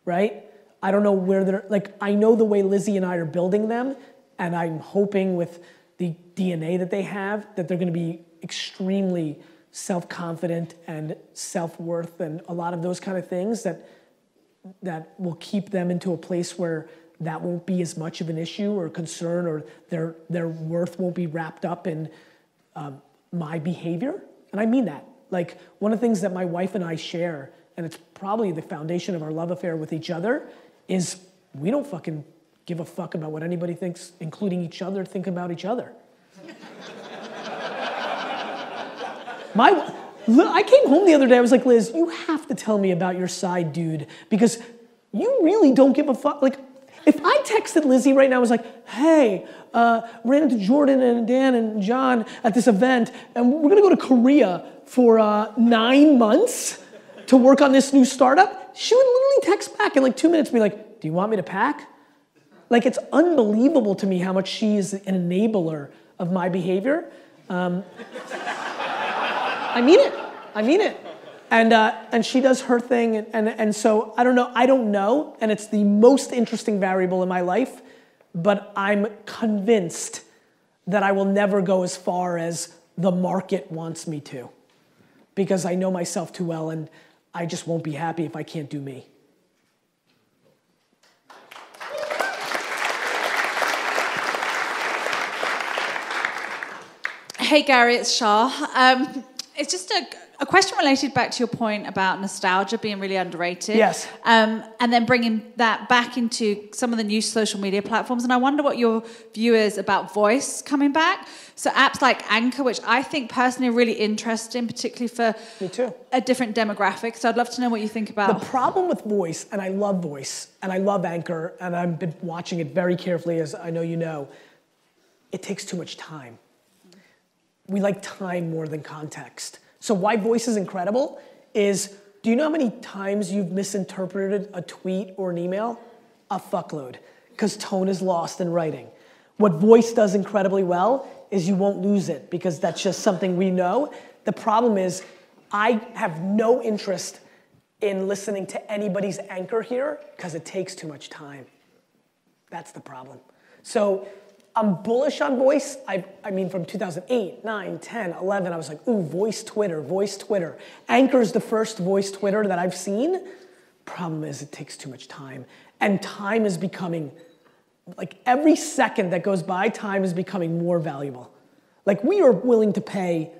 right? I don't know where they're, I know the way Lizzie and I are building them, and I'm hoping with the DNA that they have that they're gonna be extremely self-confident and self-worth and a lot of those kind of things that will keep them into a place where that won't be as much of an issue or concern, or their worth won't be wrapped up in my behavior. And I mean that. Like, one of the things that my wife and I share, and it's probably the foundation of our love affair with each other, is we don't fucking give a fuck about what anybody thinks, including each other, think about each other. I came home the other day, I was like, Liz, you have to tell me about your side dude, because you really don't give a fuck. Like, if I texted Lizzie right now, I was like, hey, ran into Jordan and Dan and John at this event, and we're gonna go to Korea for 9 months to work on this new startup, she would literally text back in like 2 minutes, be like, do you want me to pack? Like, it's unbelievable to me how much she is an enabler of my behavior. I mean it. And she does her thing, and so I don't know, and it's the most interesting variable in my life, but I'm convinced that I will never go as far as the market wants me to, because I know myself too well, and I just won't be happy if I can't do me. Hey Gary, it's Shah. It's just a question related back to your point about nostalgia being really underrated. Yes. And then bringing that back into some of the new social media platforms. And I wonder what your view is about voice coming back. So apps like Anchor, which I think personally are really interesting, particularly for a different demographic. So I'd love to know what you think about. The problem with voice, and I love voice, and I love Anchor, and I've been watching it very carefully, as I know you know, it takes too much time. We like time more than context. So why voice is incredible is, do you know how many times you've misinterpreted a tweet or an email? A fuckload, because tone is lost in writing. What voice does incredibly well is you won't lose it, because that's just something we know. The problem is, I have no interest in listening to anybody's Anchor here, because it takes too much time. That's the problem. So I'm bullish on voice. I mean, from 2008, 9, 10, 11, I was like, ooh, voice Twitter, voice Twitter. Anchor's the first voice Twitter that I've seen. Problem is, it takes too much time. And time is becoming like every second that goes by, time is becoming more valuable. Like we are willing to pay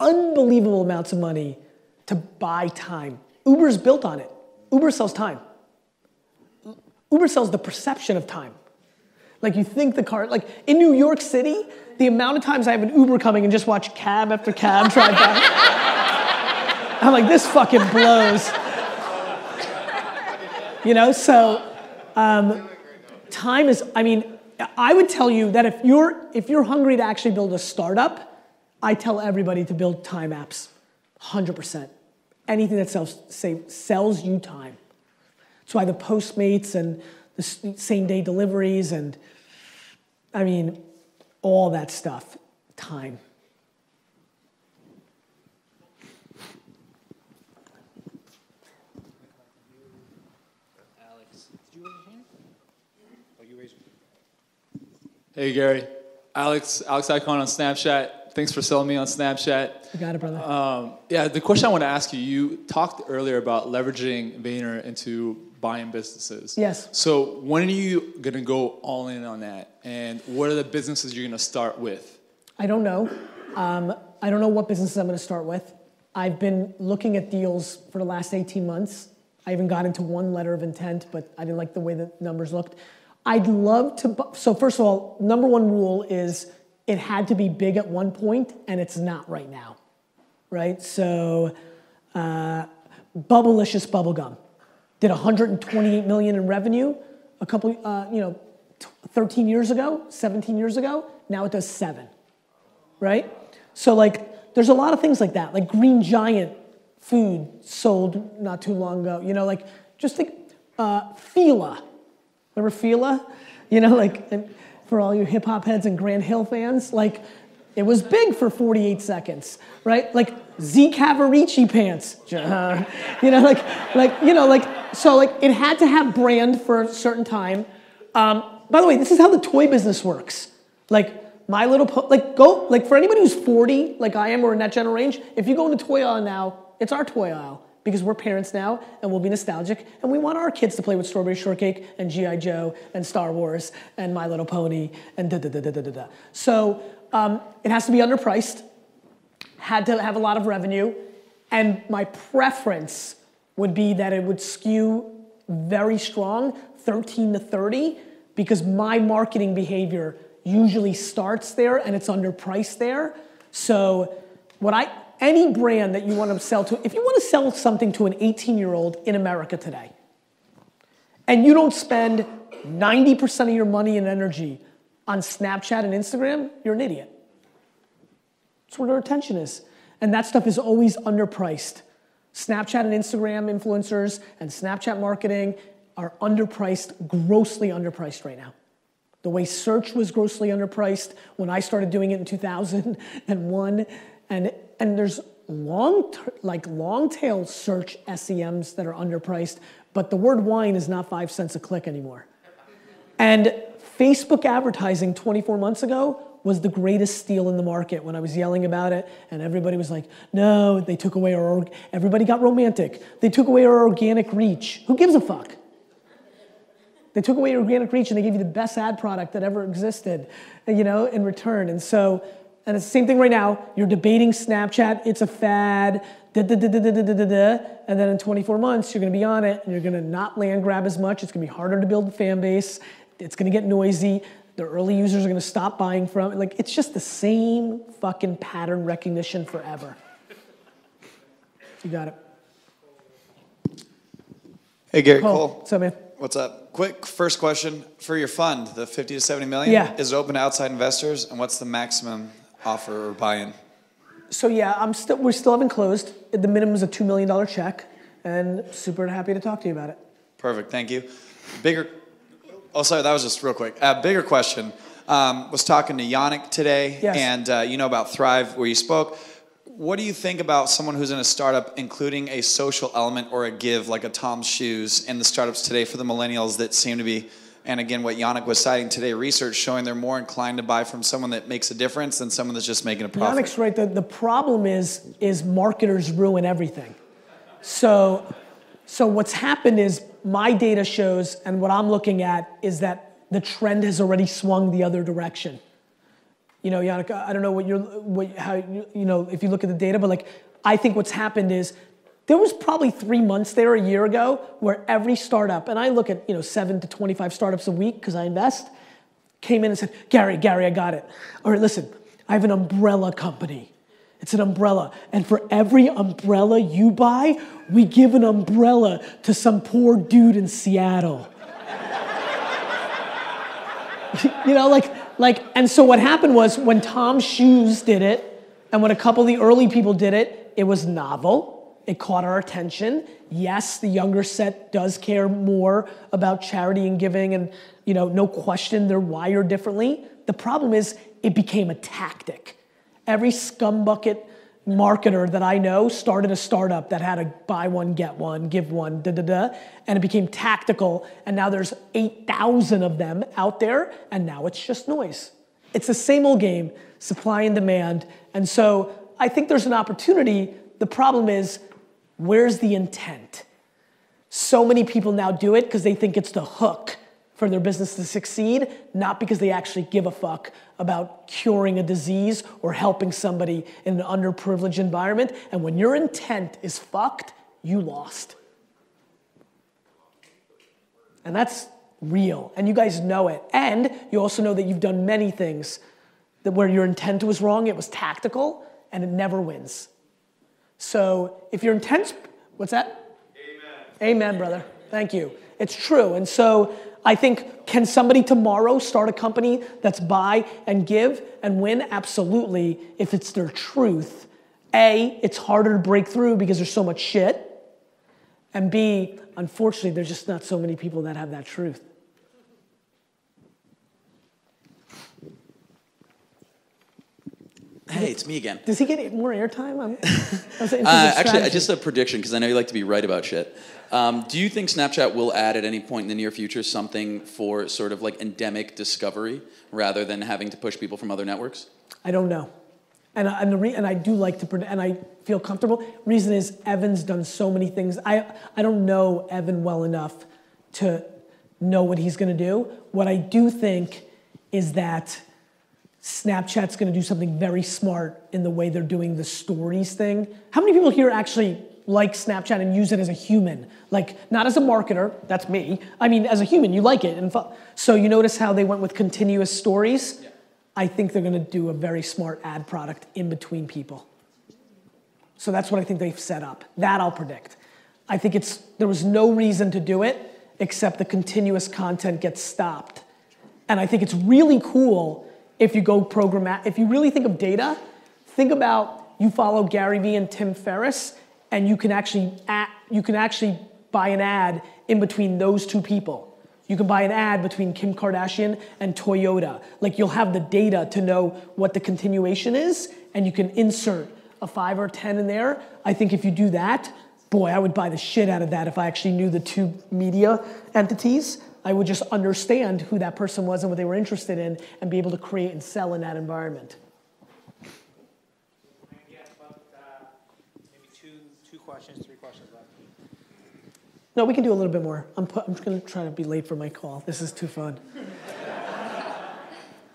unbelievable amounts of money to buy time. Uber's built on it. Uber sells time. Uber sells the perception of time. Like you think the car, like in New York City, the amount of times I have an Uber coming and just watch cab after cab drive by. I'm like, this fucking blows. You know, so time is, I mean, I would tell you that if you're hungry to actually build a startup, I tell everybody to build time apps, 100%. Anything that sells you time. That's why the Postmates and the same day deliveries and, I mean, all that stuff, time. Alex, did you raise your hand? Oh, you raised your hand. Hey, Gary. Alex Icon on Snapchat. Thanks for selling me on Snapchat. You got it, brother. Yeah, the question I want to ask you, you talked earlier about leveraging Vayner into buying businesses. Yes. So when are you going to go all in on that? And what are the businesses you're going to start with? I don't know. I don't know what businesses I'm going to start with. I've been looking at deals for the last 18 months. I even got into one letter of intent, but I didn't like the way the numbers looked. I'd love to, so first of all, number one rule is it had to be big at one point, and it's not right now, right? So, Bubblicious Bubblegum did 128 million in revenue a couple, 13 years ago, 17 years ago. Now it does 7, right? So like, there's a lot of things like that. Like Green Giant food sold not too long ago. You know, like just think, Fila. Remember Fila? You know, like. And, for all you hip hop heads and Grand Hill fans, like it was big for 48 seconds, right? Like Z Cavarici pants, so like it had to have brand for a certain time. By the way, this is how the toy business works. Like My Little for anybody who's 40, like I am, or in that general range, if you go into toy aisle now, it's our toy aisle. Because we're parents now, and we'll be nostalgic, and we want our kids to play with Strawberry Shortcake, and G.I. Joe, and Star Wars, and My Little Pony, and da-da-da-da-da-da. So it has to be underpriced, had to have a lot of revenue, and my preference would be that it would skew very strong, 13 to 30, because my marketing behavior usually starts there, and it's underpriced there. So any brand that you want to sell to, if you want to sell something to an 18-year-old in America today, and you don't spend 90% of your money and energy on Snapchat and Instagram, you're an idiot. That's where their attention is. And that stuff is always underpriced. Snapchat and Instagram influencers and Snapchat marketing are underpriced, grossly underpriced right now. The way search was grossly underpriced when I started doing it in 2001, and there's long tail search SEMs that are underpriced, but the word wine is not 5 cents a click anymore. And Facebook advertising 24 months ago was the greatest steal in the market when I was yelling about it, and everybody was like, no, they took away everybody got romantic. They took away our organic reach. Who gives a fuck? They took away your organic reach and they gave you the best ad product that ever existed, in return. And it's the same thing right now. You're debating Snapchat, it's a fad, and then in 24 months, you're gonna be on it, and you're gonna not land grab as much, it's gonna be harder to build a fan base, it's gonna get noisy, the early users are gonna stop buying from it. Like, it's just the same fucking pattern recognition forever. You got it. Hey, Gary Cole. What's up, man? What's up? Quick first question for your fund, the 50 to 70 million. Yeah. Is it open to outside investors, and what's the maximum offer or buy-in? So yeah, we still haven't closed. The minimum is a $2 million check, and super happy to talk to you about it. Perfect, thank you. That was just real quick. Bigger question. Was talking to Yannick today, yes. And you know about Thrive, where you spoke. What do you think about someone who's in a startup including a social element or a give, like a Tom's Shoes, in the startups today for the millennials that seem to be, and again, what Yannick was citing today, research showing they're more inclined to buy from someone that makes a difference than someone that's just making a profit? Yannick's right. The problem is marketers ruin everything. So what's happened is my data shows, and what I'm looking at is that the trend has already swung the other direction. You know, Yannick, I don't know if you look at the data, but like, I think what's happened is there was probably 3 months there a year ago where every startup, and I look at 7 to 25 startups a week because I invest, came in and said, Gary, I got it. All right, listen, I have an umbrella company. It's an umbrella. And for every umbrella you buy, we give an umbrella to some poor dude in Seattle. And so what happened was when Tom's Shoes did it, and when a couple of the early people did it, it was novel. It caught our attention. Yes, the younger set does care more about charity and giving, and no question, they're wired differently. The problem is it became a tactic. Every scumbucket marketer that I know started a startup that had a buy one, get one, give one, and it became tactical, and now there's 8,000 of them out there, and now it's just noise. It's the same old game, supply and demand, and so I think there's an opportunity. The problem is, where's the intent? So many people now do it because they think it's the hook for their business to succeed, not because they actually give a fuck about curing a disease or helping somebody in an underprivileged environment. And when your intent is fucked, you lost. And that's real, and you guys know it. And you also know that you've done many things that where your intent was wrong, it was tactical, and it never wins. So if your intent's, what's that? Amen. Amen, brother. Thank you. It's true. And so I think, can somebody tomorrow start a company that's buy and give and win? Absolutely, if it's their truth. A, it's harder to break through because there's so much shit. And B, unfortunately, there's just not so many people that have that truth. Hey, it's me again. Does he get more airtime? Actually, just a prediction, because I know you like to be right about shit. Do you think Snapchat will add at any point in the near future something for sort of like endemic discovery rather than having to push people from other networks? I don't know. And I do like to predict, and I feel comfortable. Reason is Evan's done so many things. I don't know Evan well enough to know what he's going to do. What I do think is that Snapchat's going to do something very smart in the way they're doing the stories thing. How many people here actually like Snapchat and use it as a human? Like, not as a marketer, that's me. I mean, as a human, you like it. So you notice how they went with continuous stories? Yeah. I think they're going to do a very smart ad product in between people. So that's what I think they've set up. That I'll predict. I think there was no reason to do it except the continuous content gets stopped. And I think it's really cool if you go programmatic. If you really think of data, think about you follow Gary Vee and Tim Ferriss, and you can actually buy an ad in between those two people. You can buy an ad between Kim Kardashian and Toyota. Like, you'll have the data to know what the continuation is, and you can insert a 5 or 10 in there. I think if you do that, boy, I would buy the shit out of that if I actually knew the two media entities. I would just understand who that person was and what they were interested in and be able to create and sell in that environment. Maybe two questions, 3 questions left. No, we can do a little bit more. I'm just going to try to be late for my call. This is too fun.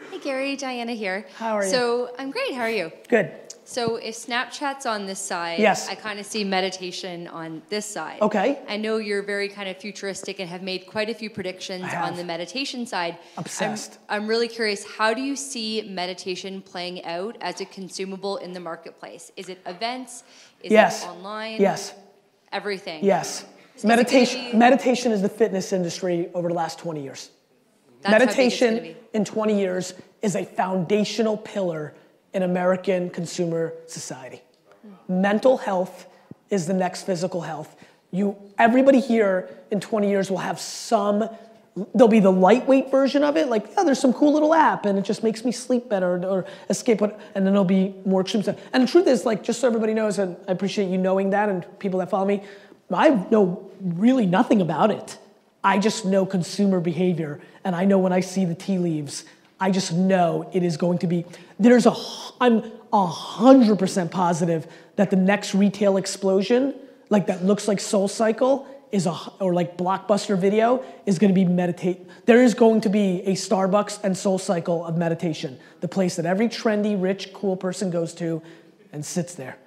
Hey, Gary, Diana here. How are you? So I'm great. How are you? Good. So if Snapchat's on this side, yes. I kind of see meditation on this side. Okay. I know you're very kind of futuristic and have made quite a few predictions on the meditation side. Obsessed. I'm really curious, how do you see meditation playing out as a consumable in the marketplace? Is it events? Is it online? Yes. Everything? Yes. Meditation is the fitness industry over the last 20 years. That's meditation in 20 years is a foundational pillar in American consumer society. Mental health is the next physical health. Everybody here in 20 years will have there'll be the lightweight version of it, like, yeah, there's some cool little app and it just makes me sleep better or escape and then there'll be more extreme stuff. And the truth is, like, just so everybody knows, and I appreciate you knowing that and people that follow me, I know really nothing about it. I just know consumer behavior, and I know when I see the tea leaves, I just know it is going to be, I'm 100% positive that the next retail explosion, like that looks like SoulCycle, or like Blockbuster Video is going to be meditate. There is going to be a Starbucks and SoulCycle of meditation, the place that every trendy, rich, cool person goes to and sits there.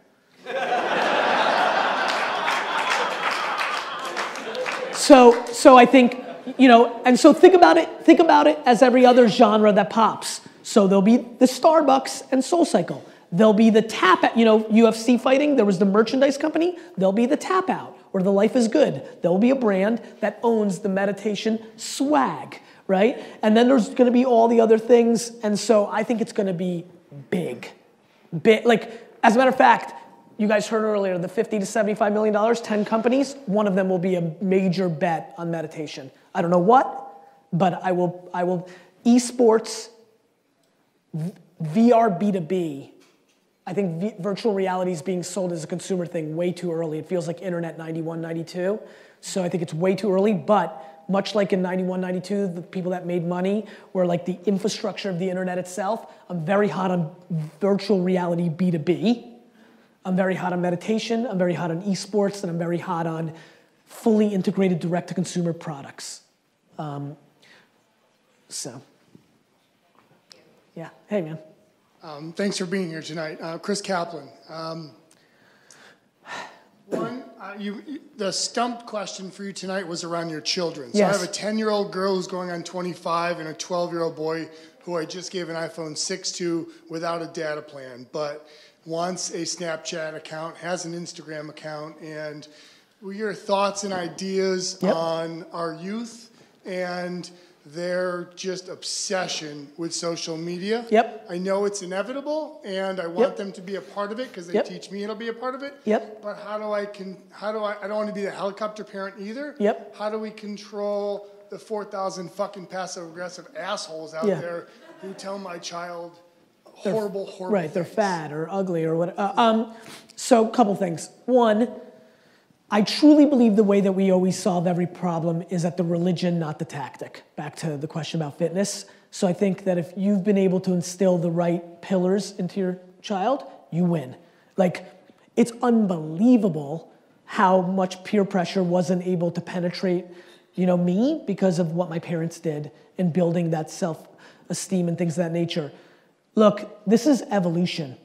So I think, and so think about it as every other genre that pops. So there'll be the Starbucks and SoulCycle. There'll be the tap out, UFC fighting, there was the merchandise company, there'll be the tap out, or the Life is Good. There'll be a brand that owns the meditation swag, right? And then there's gonna be all the other things, and so I think it's gonna be big. Like, as a matter of fact, you guys heard earlier, the $50 to $75 million, 10 companies, one of them will be a major bet on meditation. I don't know what, but I will, esports, VR B2B, I think virtual reality is being sold as a consumer thing way too early. It feels like internet 91, 92. So I think it's way too early, but much like in 91, 92, the people that made money were like the infrastructure of the internet itself. I'm very hot on virtual reality B2B. I'm very hot on meditation, I'm very hot on esports, and I'm very hot on fully integrated direct-to-consumer products. Yeah, hey man. Thanks for being here tonight. Chris Kaplan. The stumped question for you tonight was around your children. So yes. I have a 10-year-old girl who's going on 25 and a 12-year-old boy who I just gave an iPhone 6 to without a data plan, but wants a Snapchat account, has an Instagram account, and your thoughts and ideas on our youth and their just obsession with social media. Yep. I know it's inevitable, and I want them to be a part of it because they teach me it'll be a part of it. Yep. But I don't want to be the helicopter parent either. Yep. How do we control the 4,000 fucking passive-aggressive assholes out there who tell my child horrible right, things? They're fat or ugly or whatever. So a couple things. One, I truly believe the way that we always solve every problem is at the religion, not the tactic. Back to the question about fitness. So I think that if you've been able to instill the right pillars into your child, you win. Like, it's unbelievable how much peer pressure wasn't able to penetrate, me because of what my parents did in building that self-esteem and things of that nature. Look, this is evolution.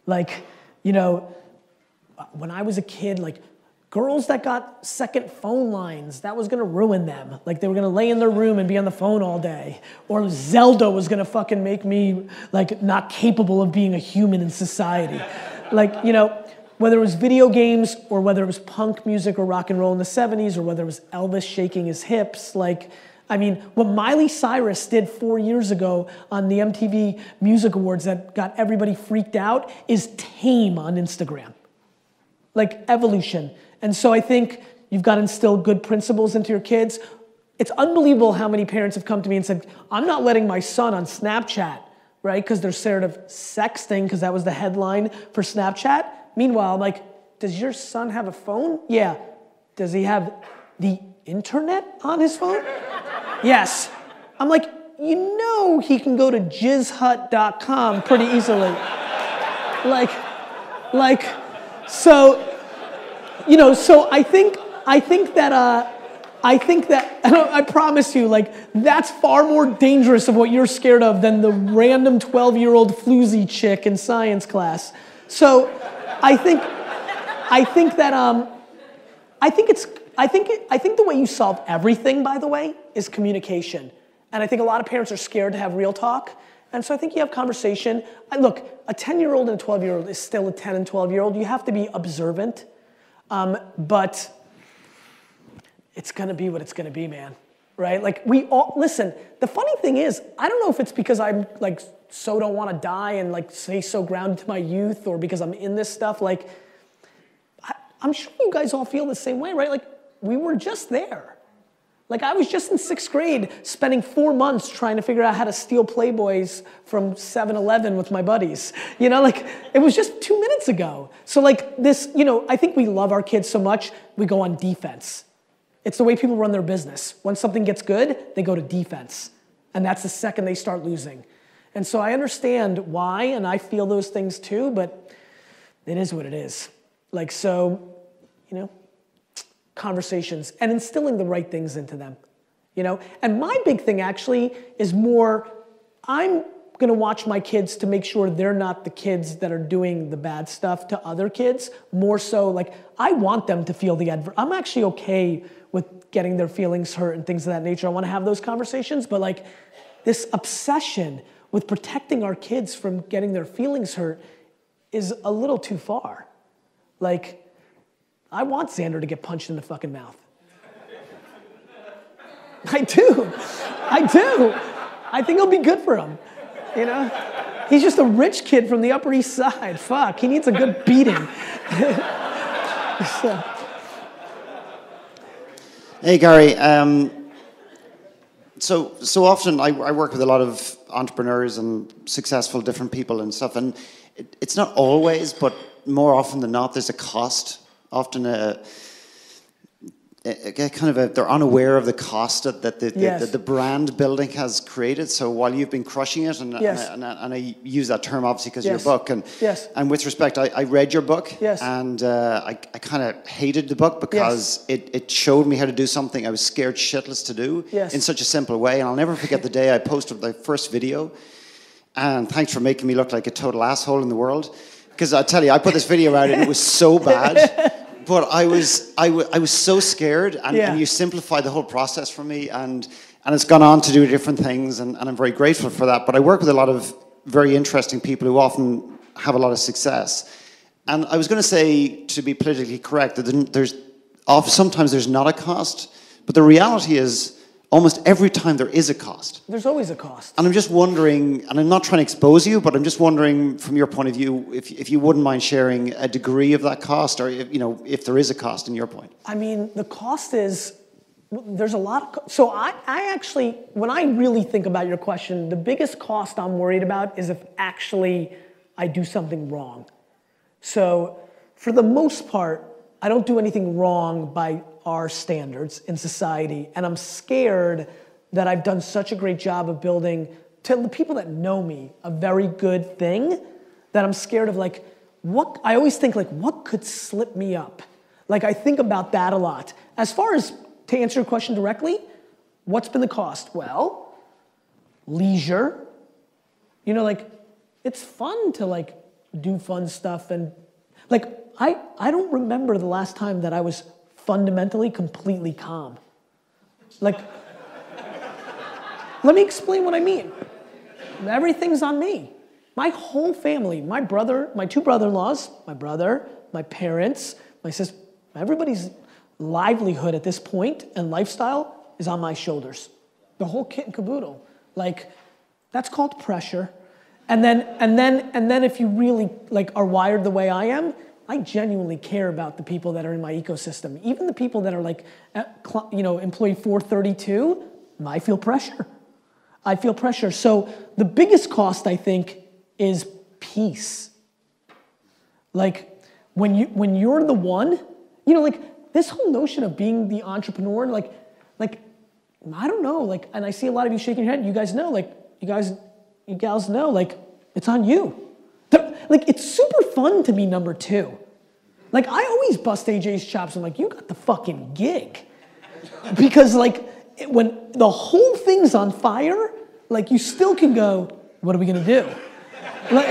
Like, when I was a kid, girls that got second phone lines, that was gonna ruin them. Like, they were gonna lay in their room and be on the phone all day. Or Zelda was gonna fucking make me, not capable of being a human in society. Whether it was video games or whether it was punk music or rock and roll in the 70s or whether it was Elvis shaking his hips, what Miley Cyrus did 4 years ago on the MTV Music Awards that got everybody freaked out is tame on Instagram. Evolution. And so I think you've got to instill good principles into your kids. It's unbelievable how many parents have come to me and said, I'm not letting my son on Snapchat, right? Because they're scared of sexting, because that was the headline for Snapchat. Meanwhile, I'm like, does your son have a phone? Yeah. Does he have the internet on his phone? Yes. I'm like, he can go to jizzhut.com pretty easily. So I think that, I promise you, that's far more dangerous of what you're scared of than the random 12-year-old floozy chick in science class. So I think the way you solve everything, by the way, is communication. And I think a lot of parents are scared to have real talk. And so I think you have conversation. Look, a 10-year-old and a 12-year-old is still a 10 and 12-year-old. You have to be observant. But it's going to be what it's going to be, man. Right? Listen, the funny thing is, I don't know if it's because I'm so don't want to die and stay so grounded to my youth, or because I'm in this stuff. I'm sure you guys all feel the same way, right? We were just there. I was just in 6th grade spending 4 months trying to figure out how to steal Playboys from 7-Eleven with my buddies. It was just 2 minutes ago. So I think we love our kids so much, we go on defense. It's the way people run their business. When something gets good, they go to defense. And that's the second they start losing. And so I understand why, and I feel those things too, but it is what it is. conversations and instilling the right things into them, you know? And my big thing actually is more, I'm gonna watch my kids to make sure they're not the kids that are doing the bad stuff to other kids. More so, like, I want them to feel I'm actually okay with getting their feelings hurt and things of that nature. I wanna have those conversations, but like, this obsession with protecting our kids from getting their feelings hurt is a little too far. Like, I want Xander to get punched in the fucking mouth. I do. I think it'll be good for him, you know? He's just a rich kid from the Upper East Side. Fuck, he needs a good beating. So. Hey, Gary. So often I work with a lot of entrepreneurs and successful different people and stuff, and it's not always, but more often than not, there's a cost. Often they're unaware of the cost that the brand building has created. So while you've been crushing it, and I use that term obviously because of your book, and with respect, I read your book, and I kind of hated the book because it showed me how to do something I was scared shitless to do in such a simple way. And I'll never forget the day I posted the first video, and thanks for making me look like a total asshole in the world, because I tell you, I put this video out and it was so bad. But I was so scared, and you simplified the whole process for me, and it's gone on to do different things, and I'm very grateful for that. But I work with a lot of very interesting people who often have a lot of success. And I was going to say, to be politically correct, that sometimes there's not a cost, but the reality is almost every time there is a cost. There's always a cost. And I'm just wondering, and I'm not trying to expose you, but I'm just wondering from your point of view, if you wouldn't mind sharing a degree of that cost, or if there is a cost in your point. I mean, the cost is, there's a lot of, so I actually, when I really think about your question, the biggest cost I'm worried about is if actually I do something wrong. So for the most part, I don't do anything wrong by our standards in society, and I'm scared that I've done such a great job of building, to the people that know me, a very good thing, that I'm scared of, like, I always think, like, what could slip me up? Like, I think about that a lot. As far as, to answer your question directly, what's been the cost? Well, leisure. You know, like, it's fun to, like, do fun stuff, and, like, I don't remember the last time that I was fundamentally completely calm. Like, let me explain what I mean. Everything's on me. My whole family, my two brother-in-laws, my brother, my parents, my sister, everybody's livelihood at this point and lifestyle is on my shoulders. The whole kit and caboodle. Like, that's called pressure. And then if you really, like, are wired the way I am, I genuinely care about the people that are in my ecosystem. Even the people that are like, employee 432, I feel pressure. I feel pressure. So the biggest cost, I think, is peace. Like, when you're the one, like, this whole notion of being the entrepreneur, like, I don't know, like, and I see a lot of you shaking your head, you guys know, like, you gals know, like, it's on you. Like, it's super fun to be number two. Like, I always bust AJ's chops. I'm like, you got the fucking gig. Because, like, when the whole thing's on fire, like, you still can go, what are we going to do? Like,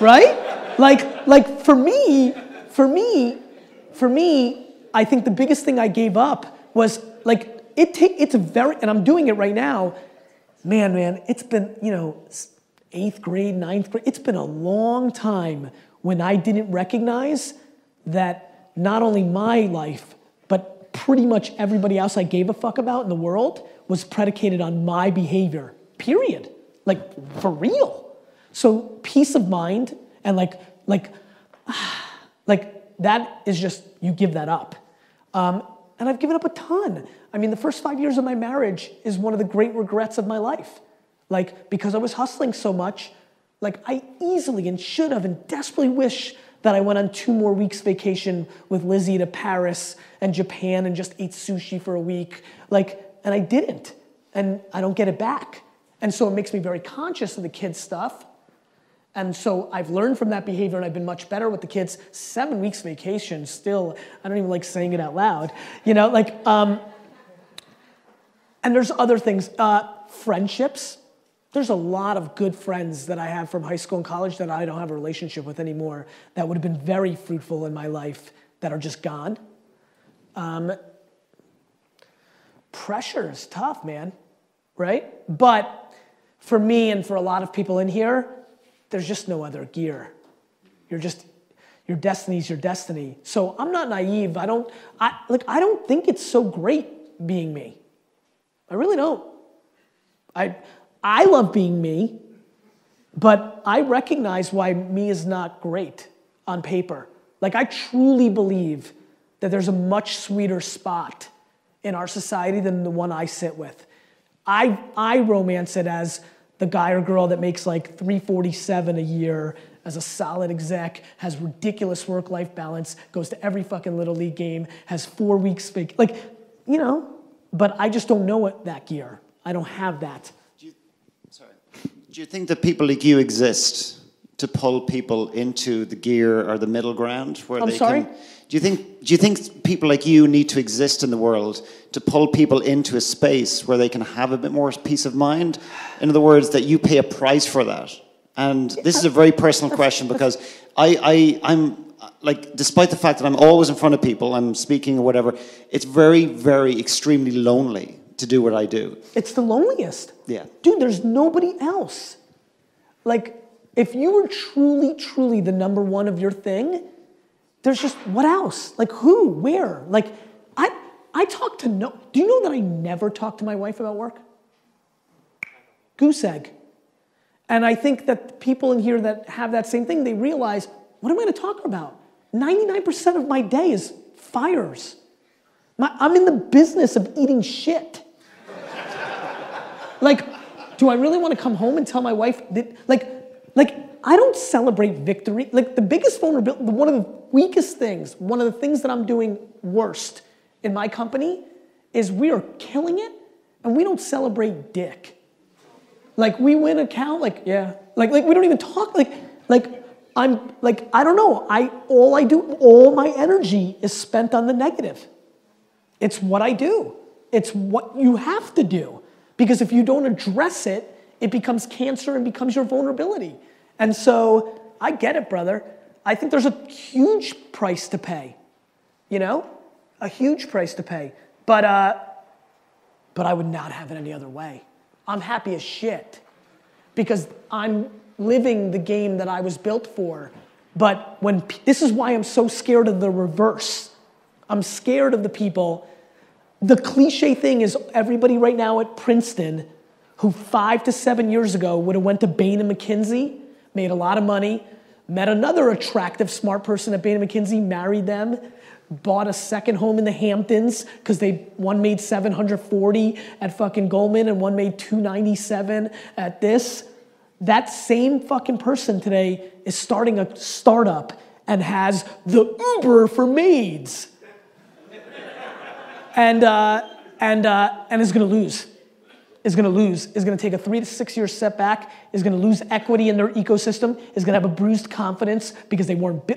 right? Like, for me, I think the biggest thing I gave up was, like, and I'm doing it right now. Man, it's been, 8th grade, 9th grade. It's been a long time when I didn't recognize that not only my life, but pretty much everybody else I gave a fuck about in the world was predicated on my behavior, period. Like, for real. So peace of mind and like that is just, you give that up. And I've given up a ton. I mean, the first 5 years of my marriage is one of the great regrets of my life. Like, because I was hustling so much, like, I easily and should have and desperately wish that I went on 2 more weeks vacation with Lizzie to Paris and Japan and just ate sushi for a week. Like, and I didn't. And I don't get it back. And so it makes me very conscious of the kids' stuff. And so I've learned from that behavior and I've been much better with the kids. 7 weeks vacation, still, I don't even like saying it out loud. You know, like, and there's other things. Friendships. There's a lot of good friends that I have from high school and college that I don't have a relationship with anymore that would have been very fruitful in my life that are just gone. Pressure is tough, man, right? But for me and for a lot of people in here, there's just no other gear. Your destiny's your destiny. So I'm not naive. I don't think it's so great being me. I really don't. I love being me, but I recognize why me is not great on paper. Like, I truly believe that there's a much sweeter spot in our society than the one I sit with. I romance it as the guy or girl that makes like $347 a year as a solid exec, has ridiculous work-life balance, goes to every fucking Little League game, has 4 weeks like, you know, but I just don't know that gear. I don't have that. Do you think that people like you exist to pull people into the gear or the middle ground where I'm sorry? Do you think people like you need to exist in the world to pull people into a space where they can have a bit more peace of mind? In other words, that you pay a price for that. And this is a very personal question because I'm like, despite the fact that I'm always in front of people, I'm speaking or whatever, it's very, very extremely lonely to do what I do. It's the loneliest. Yeah. Dude, there's nobody else. Like, if you were truly, truly the number one of your thing, there's just, what else? Like, who? Where? Like, I talk to no, do you know that I never talk to my wife about work? Goose egg. And I think that people in here that have that same thing, they realize, what am I going to talk about? 99% of my day is fires. I'm in the business of eating shit. Like, do I really want to come home and tell my wife that, like, I don't celebrate victory. Like, the biggest vulnerability, one of the weakest things, one of the things that I'm doing worst in my company is we are killing it and we don't celebrate dick. Like, we win a count, like, yeah. Like we don't even talk, I'm, like, I don't know. All my energy is spent on the negative. It's what I do. It's what you have to do. Because if you don't address it, it becomes cancer and becomes your vulnerability. And so, I get it, brother. I think there's a huge price to pay. You know? A huge price to pay. But I would not have it any other way. I'm happy as shit. Because I'm living the game that I was built for. But this is why I'm so scared of the reverse. I'm scared of the people. The cliche thing is everybody right now at Princeton who 5 to 7 years ago would have went to Bain & McKinsey, made a lot of money, met another attractive, smart person at Bain & McKinsey, married them, bought a second home in the Hamptons because one made $740 at fucking Goldman and one made $297 at this. That same fucking person today is starting a startup and has the Uber for maids. And is going to lose. Is going to take a 3 to 6 year setback, is going to lose equity in their ecosystem, is going to have a bruised confidence because they weren't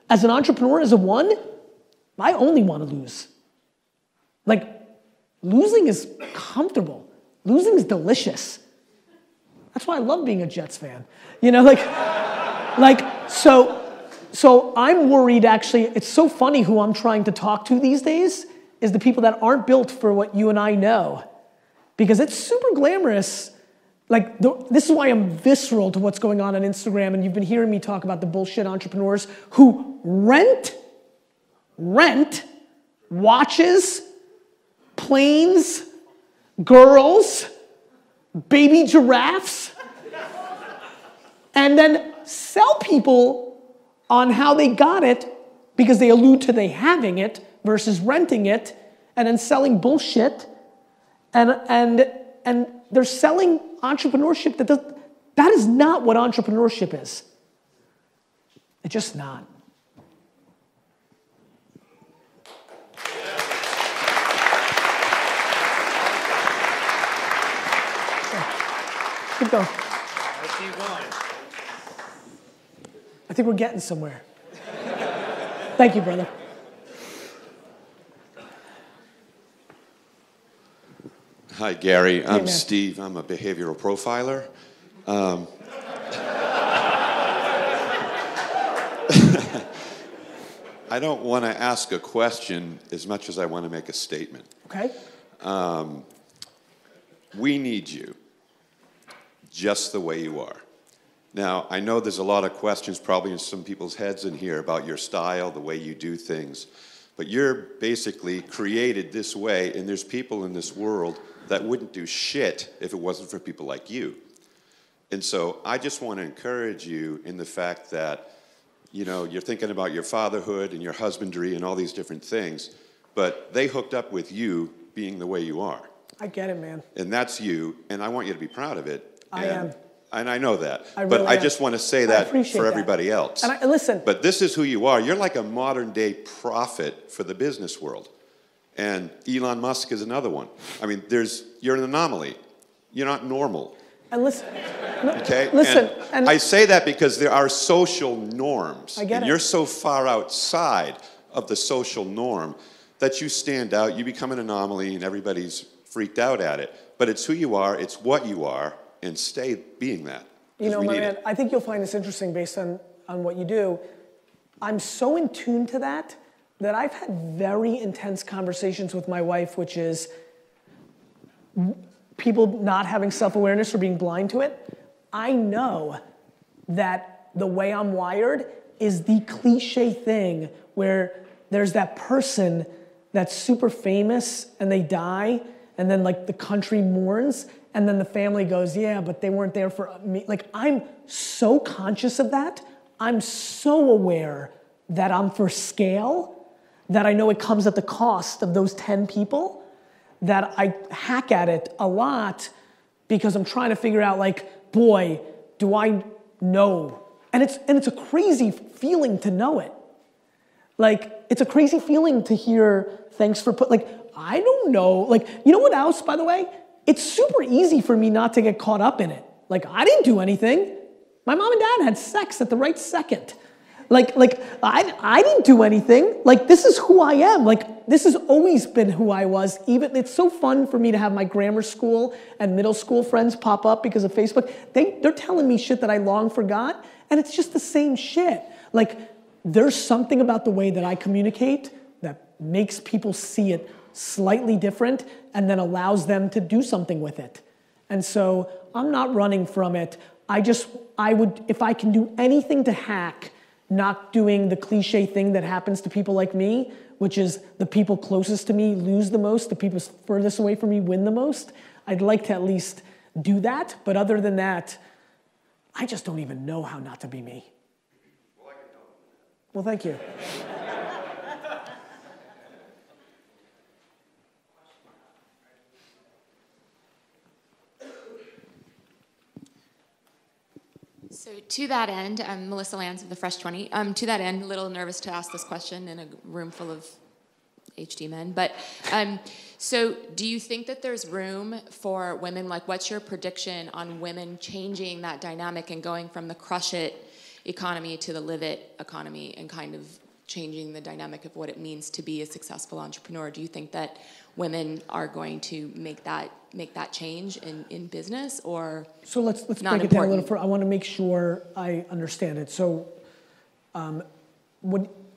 as an entrepreneur, as a one, I only want to lose. Like, losing is comfortable. Losing is delicious. That's why I love being a Jets fan. You know, so I'm worried, actually. It's so funny who I'm trying to talk to these days is the people that aren't built for what you and I know. Because it's super glamorous. Like, this is why I'm visceral to what's going on Instagram, and you've been hearing me talk about the bullshit entrepreneurs who rent watches, planes, girls, baby giraffes, and then sell people on how they got it because they allude to they having it versus renting it, and then selling bullshit, and they're selling entrepreneurship that is not what entrepreneurship is. It's just not. Keep going. Let's keep going. I think we're getting somewhere. Thank you, brother. Hi, Gary. I'm man. Steve. I'm a behavioral profiler. I don't want to ask a question as much as I want to make a statement. Okay. We need you just the way you are. Now, I know there's a lot of questions probably in some people's heads in here about your style, the way you do things, but you're basically created this way, and there's people in this world that wouldn't do shit if it wasn't for people like you. And so I just want to encourage you in the fact that, you know, you're thinking about your fatherhood and your husbandry and all these different things, but they hooked up with you being the way you are. I get it, man. And that's you, and I want you to be proud of it. I am. And I know that. I but really I am. just want to say that appreciate for that. everybody else. And listen. But this is who you are. You're like a modern day prophet for the business world. And Elon Musk is another one. I mean, you're an anomaly. You're not normal. And listen. Okay? Listen. And I say that because there are social norms. I get and it. you're so far outside of the social norm that you stand out, you become an anomaly, and everybody's freaked out at it. But it's who you are, it's what you are, and stay being that. You know, my man, I think you'll find this interesting based on what you do. I'm so in tune to that I've had very intense conversations with my wife, which is people not having self-awareness or being blind to it. I know that the way I'm wired is the cliche thing where there's that person that's super famous and they die, and then like the country mourns, and then the family goes, yeah, but they weren't there for me. Like, I'm so conscious of that. I'm so aware that I'm for scale, that I know it comes at the cost of those 10 people, that I hack at it a lot because I'm trying to figure out, like, boy, do I know? And it's a crazy feeling to know it. Like, it's a crazy feeling to hear thanks for like, I don't know. Like, you know what else, by the way? It's super easy for me not to get caught up in it. Like, I didn't do anything. My mom and dad had sex at the right second. Like I didn't do anything. Like, this is who I am. Like, this has always been who I was. Even, it's so fun for me to have my grammar school and middle school friends pop up because of Facebook. They're telling me shit that I long forgot, and it's just the same shit. Like, there's something about the way that I communicate that makes people see it slightly different and then allows them to do something with it. And so I'm not running from it. I would, if I can do anything to hack not doing the cliche thing that happens to people like me, which is the people closest to me lose the most, the people furthest away from me win the most, I'd like to at least do that. But other than that, I just don't even know how not to be me. Well, thank you. So to that end, I'm Melissa Lanz of the Fresh 20. To that end, a little nervous to ask this question in a room full of HD men. But so do you think that there's room for women? Like, what's your prediction on women changing that dynamic and going from the crush it economy to the live it economy and kind of changing the dynamic of what it means to be a successful entrepreneur? Do you think that women are going to make that change in business, or so let's not break it down a little further. I want to make sure I understand it. So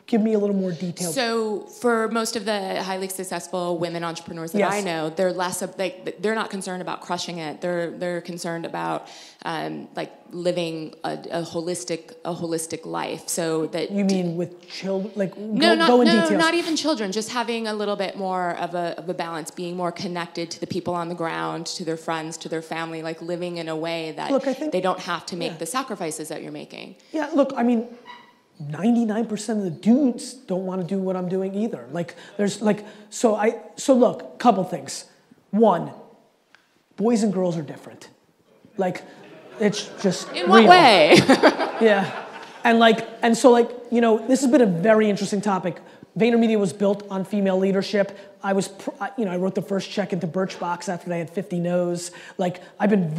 give me a little more detail. So for most of the highly successful women entrepreneurs that I know, they're less of, like, they're not concerned about crushing it. They're concerned about like living a holistic life. So that you mean with children, like go in details. Not even children. Just having a little bit more of a balance, being more connected to the people on the ground, to their friends, to their family, like living in a way that they don't have to make the sacrifices that you're making. Yeah, look, I mean, 99% of the dudes don't want to do what I'm doing either. Like, there's like, so look, couple things. One, boys and girls are different. Like, it's just in what way? Yeah, and so you know, this has been a very interesting topic. VaynerMedia was built on female leadership. I wrote the first check into Birchbox after they had 50 no's. Like, I've been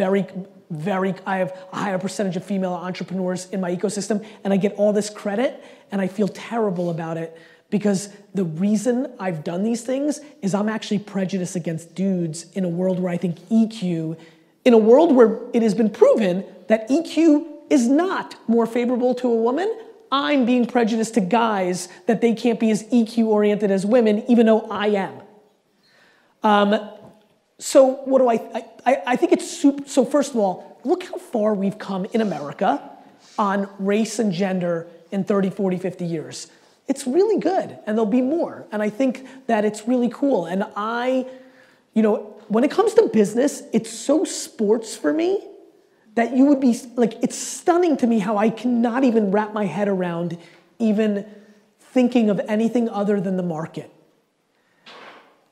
I have a higher percentage of female entrepreneurs in my ecosystem, and I get all this credit, and I feel terrible about it because the reason I've done these things is I'm actually prejudiced against dudes in a world where I think EQ, in a world where it has been proven that EQ is not more favorable to a woman. I'm being prejudiced to guys that they can't be as EQ oriented as women, even though I am. So what do I think it's super, so first of all, look how far we've come in America on race and gender in 30, 40, 50 years. It's really good, and there'll be more. And I think that it's really cool. And when it comes to business, it's so sports for me that you would be, like, it's stunning to me how I cannot even wrap my head around even thinking of anything other than the market.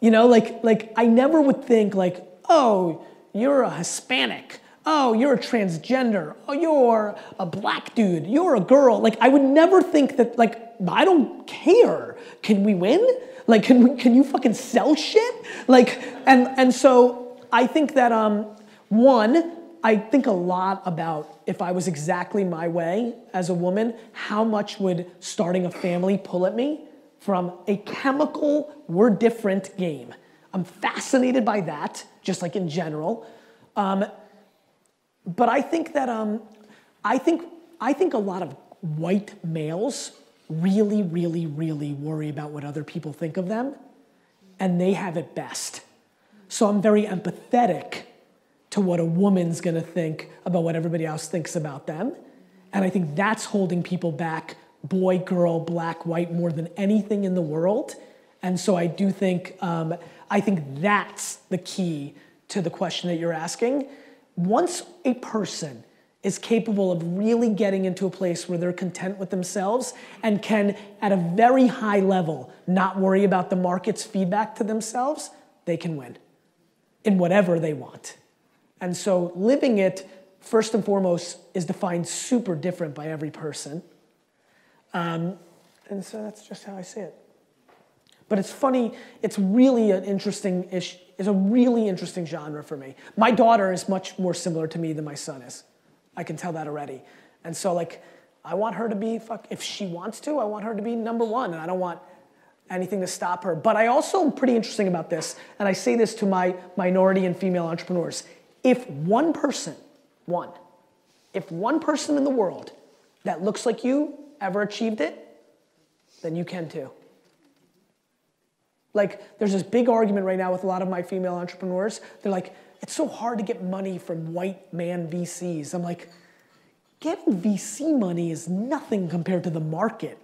Like I never would think like, oh, you're a Hispanic. Oh, you're a transgender. Oh, you're a black dude. You're a girl. Like, I would never think that, like, I don't care. Can we win? Like, can you fucking sell shit? Like, and so I think that, I think a lot about if I was exactly my way as a woman, how much would starting a family pull at me from a chemical, we're different game. I'm fascinated by that, just like in general. But I think that, I think a lot of white males really, really, really worry about what other people think of them, and they have it best. So I'm very empathetic to what a woman's gonna think about what everybody else thinks about them. And I think that's holding people back, boy, girl, black, white, more than anything in the world. And so I do think, I think that's the key to the question that you're asking. Once a person is capable of really getting into a place where they're content with themselves and can, at a very high level, not worry about the market's feedback to themselves, they can win in whatever they want. And so living it, first and foremost, is defined super different by every person. And so that's just how I see it. But it's funny, it's really an interesting issue. It's a really interesting genre for me. My daughter is much more similar to me than my son is. I can tell that already. And so, like, I want her to be, if she wants to, I want her to be number one, and I don't want anything to stop her. But I also am pretty interesting about this, and I say this to my minority and female entrepreneurs. If one person in the world that looks like you ever achieved it, then you can too. Like, there's this big argument right now with a lot of my female entrepreneurs. They're like, it's so hard to get money from white man VCs. I'm like, getting VC money is nothing compared to the market.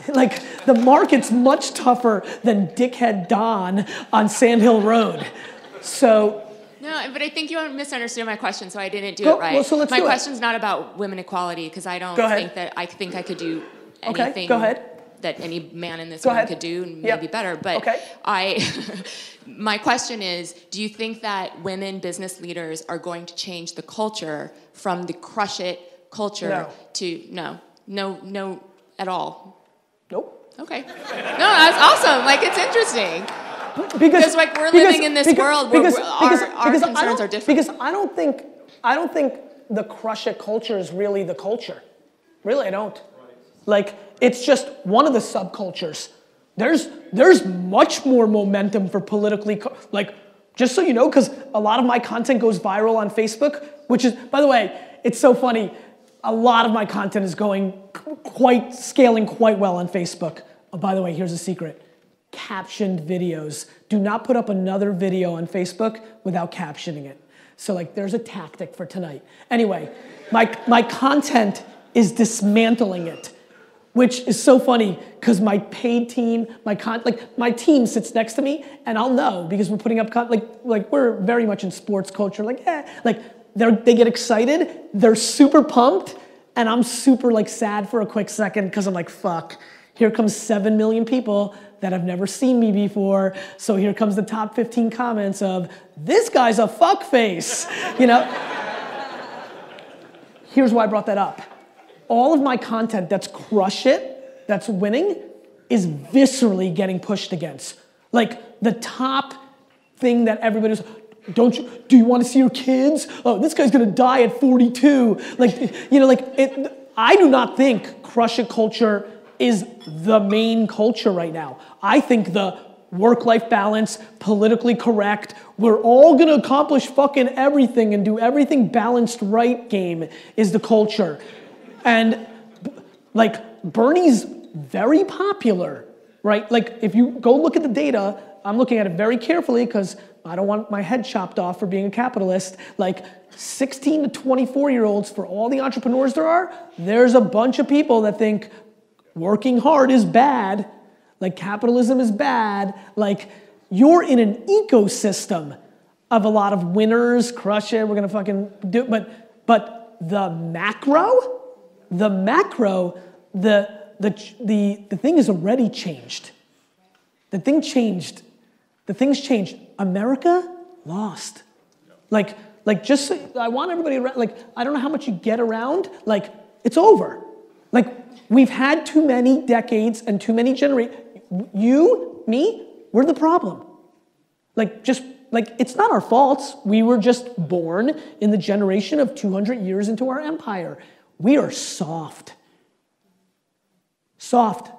Like, the market's much tougher than Dickhead Don on Sand Hill Road. So. No, but I think you misunderstood my question, so I didn't do it right. Well, so let's my question's not about women equality, because I don't think that I think I could do anything that any man in this room could do, and maybe better. But my question is, do you think that women business leaders are going to change the culture from the crush it culture to no at all? Nope. Okay. No, that's awesome. Like, it's interesting. Because like we're living in this world where our concerns are different. Because I don't think the crush it culture is really the culture. Really, I don't. Like, it's just one of the subcultures. There's much more momentum for politically, like, just so you know, because a lot of my content goes viral on Facebook, which is, by the way, it's so funny. A lot of my content is scaling quite well on Facebook. Oh, by the way, here's a secret. Captioned videos. Do not put up another video on Facebook without captioning it. So, like, there's a tactic for tonight. Anyway, my content is dismantling it, which is so funny because my paid team, my team sits next to me, and I'll know because we're putting up like we're very much in sports culture. They get excited, they're super pumped, and I'm super like sad for a quick second because I'm like, fuck, here comes 7 million people that have never seen me before. So here comes the top 15 comments of, this guy's a fuckface, you know? Here's why I brought that up. All of my content that's crush it, that's winning, is viscerally getting pushed against. Like the top thing that everybody's, do you want to see your kids? Oh, this guy's gonna die at 42. Like, you know, like I do not think crush it culture is the main culture right now. I think the work-life balance, politically correct, we're all gonna accomplish fucking everything and do everything balanced right game is the culture. And like Bernie's very popular, right? Like if you go look at the data, I'm looking at it very carefully because I don't want my head chopped off for being a capitalist. Like 16 to 24-year-olds, for all the entrepreneurs there are, there's a bunch of people that think working hard is bad, like capitalism is bad, like you're in an ecosystem of a lot of winners, crush it, we're gonna fucking do it, but the macro, the thing is already changed. The thing's changed. America lost. Like just, I want everybody around, like, I don't know how much you get around, like, it's over. Like, we've had too many decades and too many generations. You, me, we're the problem. Like, just, like, it's not our faults. We were just born in the generation of 200 years into our empire. We are soft. Soft.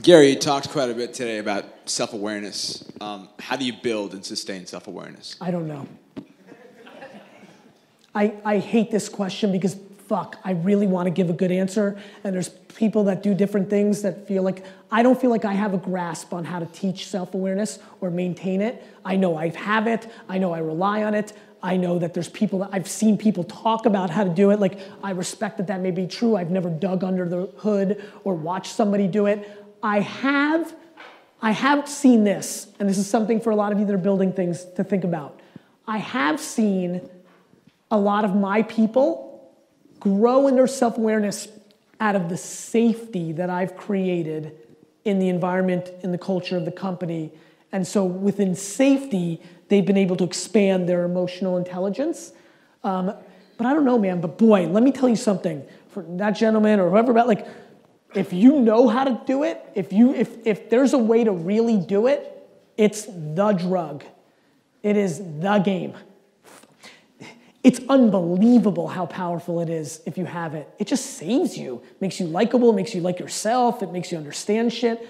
Gary, you talked quite a bit today about self-awareness. How do you build and sustain self-awareness? I don't know. I hate this question because, fuck, I really want to give a good answer, and there's people that do different things that feel like, I don't feel like I have a grasp on how to teach self-awareness or maintain it. I know I have it. I know I rely on it. I know that there's people that I've seen people talk about how to do it. Like, I respect that that may be true. I've never dug under the hood or watched somebody do it. I have seen this, and this is something for a lot of you that are building things to think about. I have seen a lot of my people grow in their self-awareness out of the safety that I've created in the environment, in the culture of the company. And so within safety, they've been able to expand their emotional intelligence. But I don't know, man, but boy, let me tell you something. For that gentleman or whoever, like, if you know how to do it, if there's a way to really do it, it's the drug. It is the game. It's unbelievable how powerful it is if you have it. It just saves you, makes you likable, makes you like yourself, it makes you understand shit.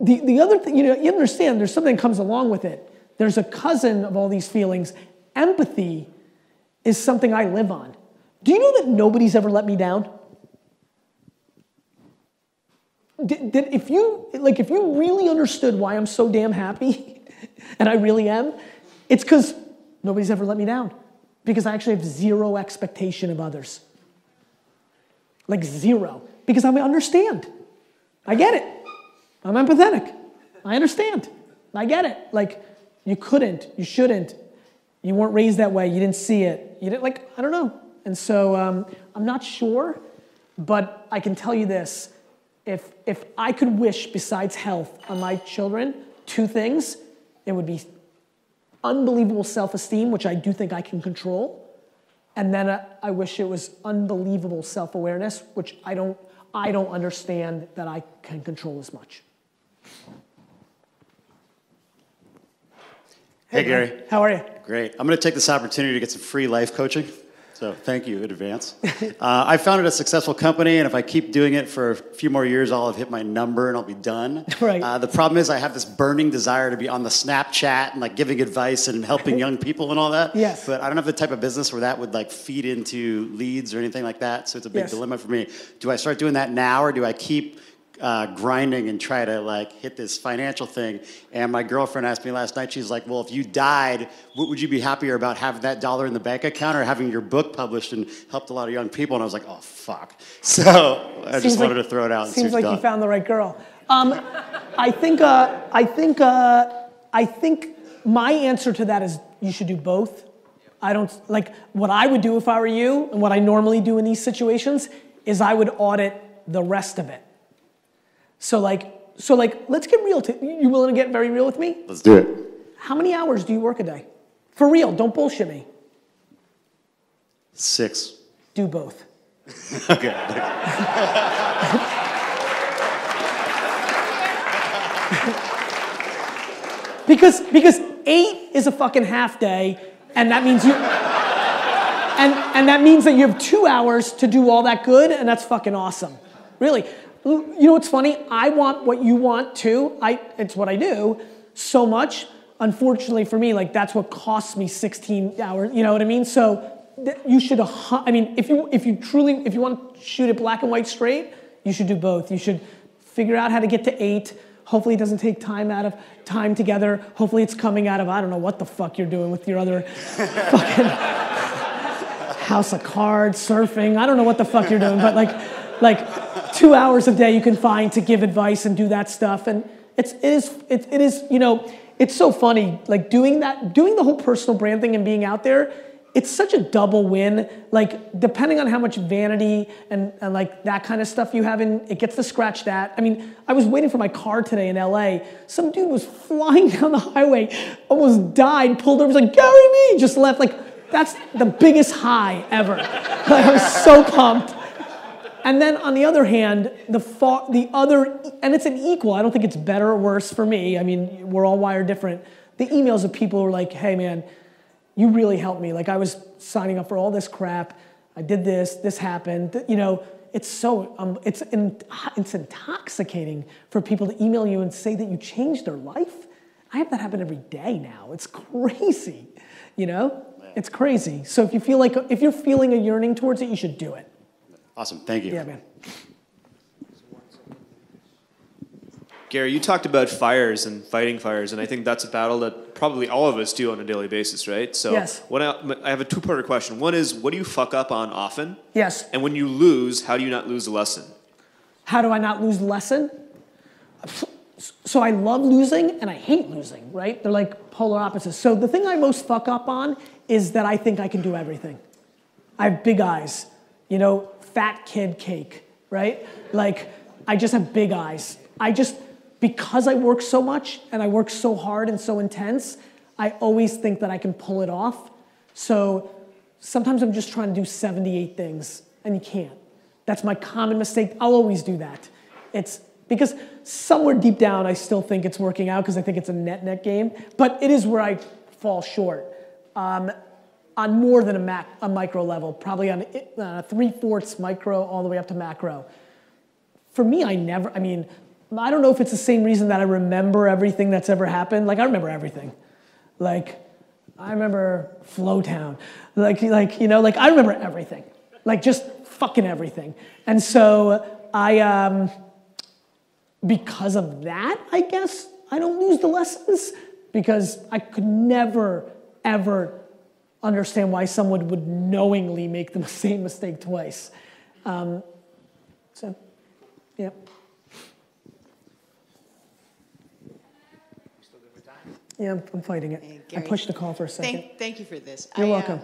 The other thing, you understand there's something that comes along with it. There's a cousin of all these feelings. Empathy is something I live on. Do you know that nobody's ever let me down? If you really understood why I'm so damn happy, and I really am, it's because nobody's ever let me down. Because I actually have zero expectation of others. Like zero. Because I understand. I get it. I'm empathetic. I understand. I get it. Like, you couldn't, you shouldn't, you weren't raised that way, you didn't see it. You didn't, like, I don't know. And so I'm not sure, but I can tell you this. If I could wish, besides health, on my children, two things, it would be unbelievable self-esteem, which I do think I can control, and then I wish it was unbelievable self-awareness, which I don't understand that I can control as much. Hey, Gary. How are you? Great. I'm going to take this opportunity to get some free life coaching. So thank you in advance. I founded a successful company, and if I keep doing it for a few more years, I'll have hit my number and I'll be done. Right. The problem is I have this burning desire to be on the Snapchat and like giving advice and helping young people and all that. Yes. But I don't have the type of business where that would like feed into leads or anything like that. So it's a big dilemma for me. Do I start doing that now, or do I keep grinding and try to like hit this financial thing? And my girlfriend asked me last night, she's like, well, if you died, what would you be happier about, having that dollar in the bank account or having your book published and helped a lot of young people? And I was like, oh, fuck. So I just wanted to throw it out. Seems like you found the right girl. I think my answer to that is you should do both. I don't, like, what I would do if I were you, and what I normally do in these situations, is I would audit the rest of it. So like, So like, let's get real. You willing to get very real with me? Let's do it. How many hours do you work a day? For real, don't bullshit me. 6. Do both. Okay. Because 8 is a fucking half day, and that means and that means that you have 2 hours to do all that good, and that's fucking awesome. Really. You know what's funny? I want what you want too. It's what I do so much. Unfortunately for me, like that's what costs me 16 hours. You know what I mean? So you should. I mean, if you want to shoot it black and white straight, you should do both. You should figure out how to get to 8. Hopefully it doesn't take time together. Hopefully it's coming out of, I don't know what the fuck you're doing with your other fucking house of cards, surfing. I don't know what the fuck you're doing, but like 2 hours a day you can find to give advice and do that stuff. And it is, you know, it's so funny, like doing the whole personal brand thing and being out there. It's such a double win. Like, depending on how much vanity and like that kind of stuff you have in, it gets to scratch that. I mean, I was waiting for my car today in LA. Some dude was flying down the highway, almost died, pulled over, was like, Gary Vee, just left. Like, that's the biggest high ever. Like, I was so pumped. And then on the other hand, and it's an equal, I don't think it's better or worse for me. I mean, we're all wired different. The emails of people who are like, hey man, you really helped me. Like I was signing up for all this crap. I did this happened. You know, it's so, it's intoxicating for people to email you and say that you changed their life. I have that happen every day now. It's crazy, you know? It's crazy. So if you're feeling a yearning towards it, you should do it. Awesome, thank you. Yeah, man. Gary, you talked about fires and fighting fires, and I think that's a battle that probably all of us do on a daily basis, right? So yes. I have a two-parter question. One is, what do you fuck up on often? Yes. And when you lose, how do you not lose the lesson? How do I not lose the lesson? So I love losing and I hate losing, right? They're like polar opposites. So the thing I most fuck up on is that I think I can do everything. I have big eyes, you know, fat kid cake, right? Like, I just have big eyes. Because I work so much and I work so hard and so intense, I always think that I can pull it off. So sometimes I'm just trying to do 78 things and you can't. That's my common mistake. I'll always do that. It's because somewhere deep down I still think it's working out because I think it's a net game, but it is where I fall short. On more than a micro level, probably on 3/4 micro all the way up to macro. For me, I don't know if it's the same reason that I remember everything that's ever happened. Like, I remember everything. Like, I remember Flowtown. Like, you know, like, I remember everything. Like, just fucking everything. And so because of that, I guess, I don't lose the lessons because I could never, ever understand why someone would knowingly make the same mistake twice. So, yeah. Yeah, I'm fighting it. Hey, Gary, I pushed the call for a second. Thank you for this. You're welcome.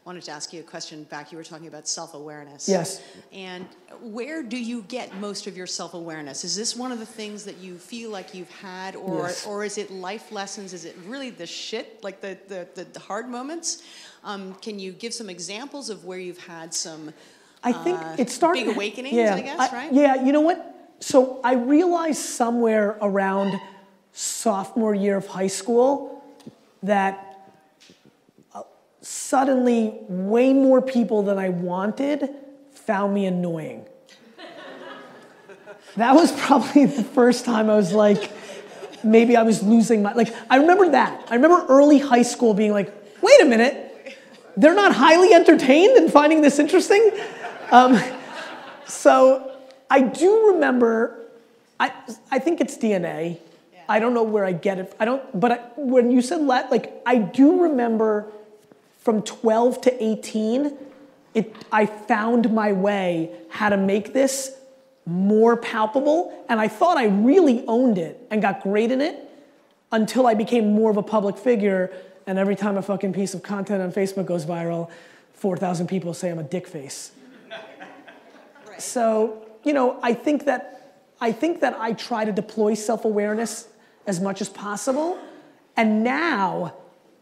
Wanted to ask you a question back. You were talking about self-awareness. Yes. And where do you get most of your self-awareness? Is this one of the things that you feel like you've had, or Yes. or is it life lessons? Is it really the shit, like the hard moments? Can you give some examples of where you've had some I think it started big awakenings, I guess, right? Yeah, you know what? So I realized somewhere around sophomore year of high school that suddenly way more people than I wanted found me annoying. That was probably the first time I was like, maybe I was losing my, like, I remember that. I remember early high school being like, wait a minute, they're not highly entertained and finding this interesting? So I do remember, I think it's DNA. I don't know where I get it. When you said I do remember from 12 to 18, I found my way how to make this more palpable, and I thought I really owned it and got great in it until I became more of a public figure, and every time a fucking piece of content on Facebook goes viral, 4,000 people say I'm a dick face. Right. So, you know, I think that I think that I try to deploy self-awareness as much as possible. And now